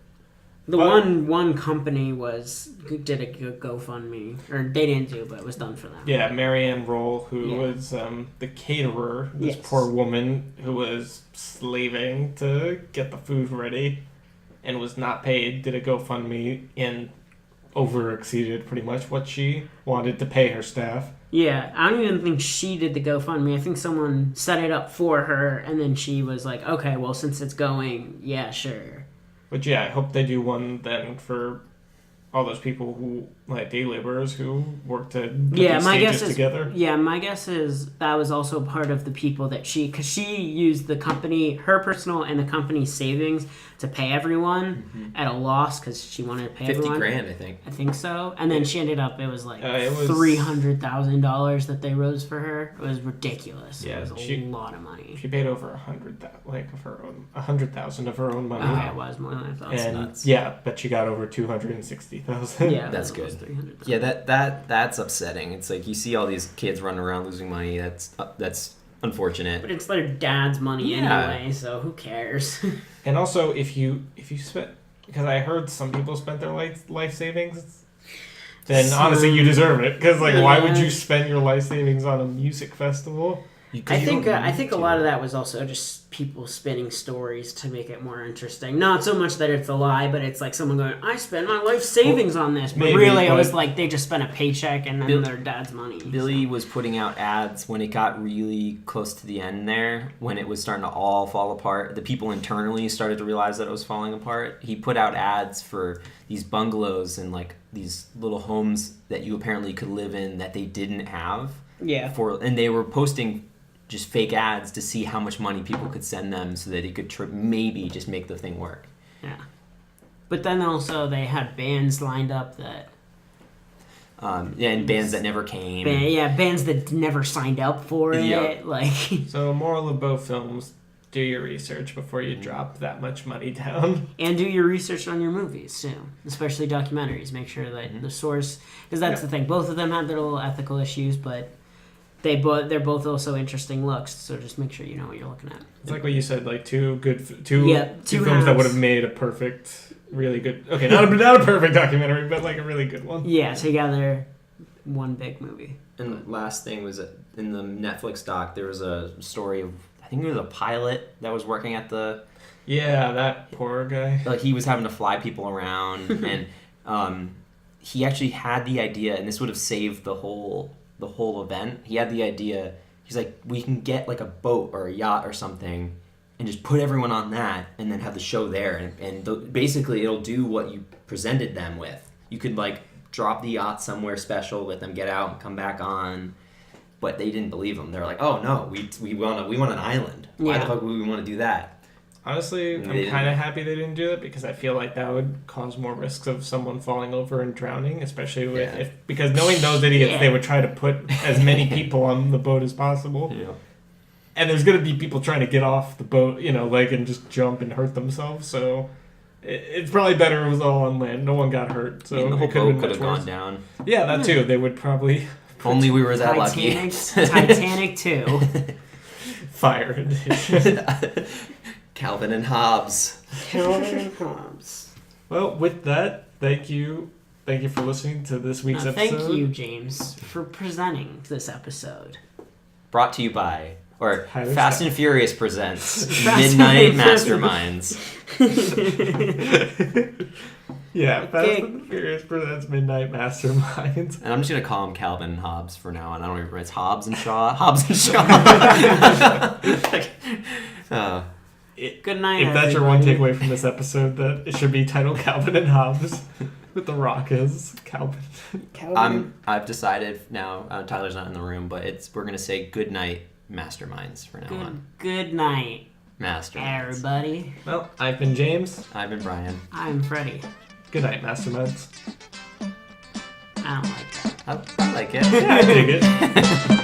One company did a GoFundMe, or they didn't do, but it was done for them. Yeah, Marianne Roll, who was the caterer, this poor woman who was slaving to get the food ready and was not paid, did a GoFundMe and over-exceeded pretty much what she wanted to pay her staff. Yeah, I don't even think she did the GoFundMe. I think someone set it up for her, and then she was like, okay, well, since it's going, yeah, sure. But yeah, I hope they do one then for all those people who, like day laborers who work to put these stages together. Yeah, my guess is that was also part of the people that because she used the company, her personal and the company's savings to pay everyone at a loss because she wanted to pay everyone. $50,000, I think. I think so. And then she ended up, it was like $300,000 that they rose for her. It was ridiculous. Yeah, it was a lot of money. She paid over $100,000 of her own money. Oh, it was more than I thought. And but she got over $260,000. Yeah, that's good. Yeah, that's upsetting. It's like you see all these kids running around losing money. That's unfortunate. But it's their dad's money anyway, so who cares? And also, if you spent, because I heard some people spent their life savings, then honestly you deserve it. Because why would you spend your life savings on a music festival? I think a lot of that was also just people spinning stories to make it more interesting. Not so much that it's a lie, but it's like someone going, I spent my life savings on this. But really, it was like they just spent a paycheck and then their dad's money. Billy was putting out ads when it got really close to the end there, when it was starting to all fall apart. The people internally started to realize that it was falling apart. He put out ads for these bungalows and these little homes that you apparently could live in that they didn't have. Yeah. And they were posting just fake ads to see how much money people could send them so that he could maybe just make the thing work. Yeah. But then also they had bands lined up that... and bands that never came. Bands that never signed up for it. Yep. So moral of both films, do your research before you drop that much money down. And do your research on your movies, too. Especially documentaries. Make sure that the source... Because that's the thing. Both of them have their little ethical issues, but... They're both also interesting looks, so just make sure you know what you're looking at. It's like what you said, two films that would have made a perfect, really good. Okay, not a perfect documentary, but a really good one. Yeah, together, one big movie. And the last thing was in the Netflix doc, there was a story of, I think it was a pilot that was working at the. Yeah, that poor guy. He was having to fly people around, and he actually had the idea, and this would have saved the whole event. He had the idea, he's like, we can get a boat or a yacht or something and just put everyone on that and then have the show there, and basically it'll do what you presented them with. You could drop the yacht somewhere special, let them get out and come back on. But they didn't believe him. They're like, oh no, we want an island. Why the fuck would we want to do that? Honestly, I'm kind of happy they didn't do it because I feel like that would cause more risks of someone falling over and drowning, especially because knowing those idiots, they would try to put as many people on the boat as possible. Yeah. And there's going to be people trying to get off the boat, and just jump and hurt themselves. So it's probably better it was all on land. No one got hurt. So the whole boat could have gone down. Yeah, that too. They would probably... Only we were that lucky. Titanic 2. Fyre edition. Calvin and Hobbes. Calvin and Hobbes. Well, with that, thank you for listening to this week's episode. Thank you, James, for presenting this episode. Brought to you by, or Highly Fast Stoudt. and Furious presents Midnight Masterminds. Yeah, Fast and Furious presents Midnight Masterminds. And I'm just gonna call him Calvin and Hobbes for now on. I don't even remember. It's Hobbes and Shaw. Hobbes and Shaw. Good night. If that's your one takeaway from this episode, that it should be titled Calvin and Hobbes, with The Rock as Calvin. I've decided now. Tyler's not in the room, but we're gonna say good night Masterminds for now on. Good night, Masterminds. everybody. Well, I've been James. I've been Brian. I'm Freddie. Good night, Masterminds. I don't like that. I like it. Yeah, I dig it.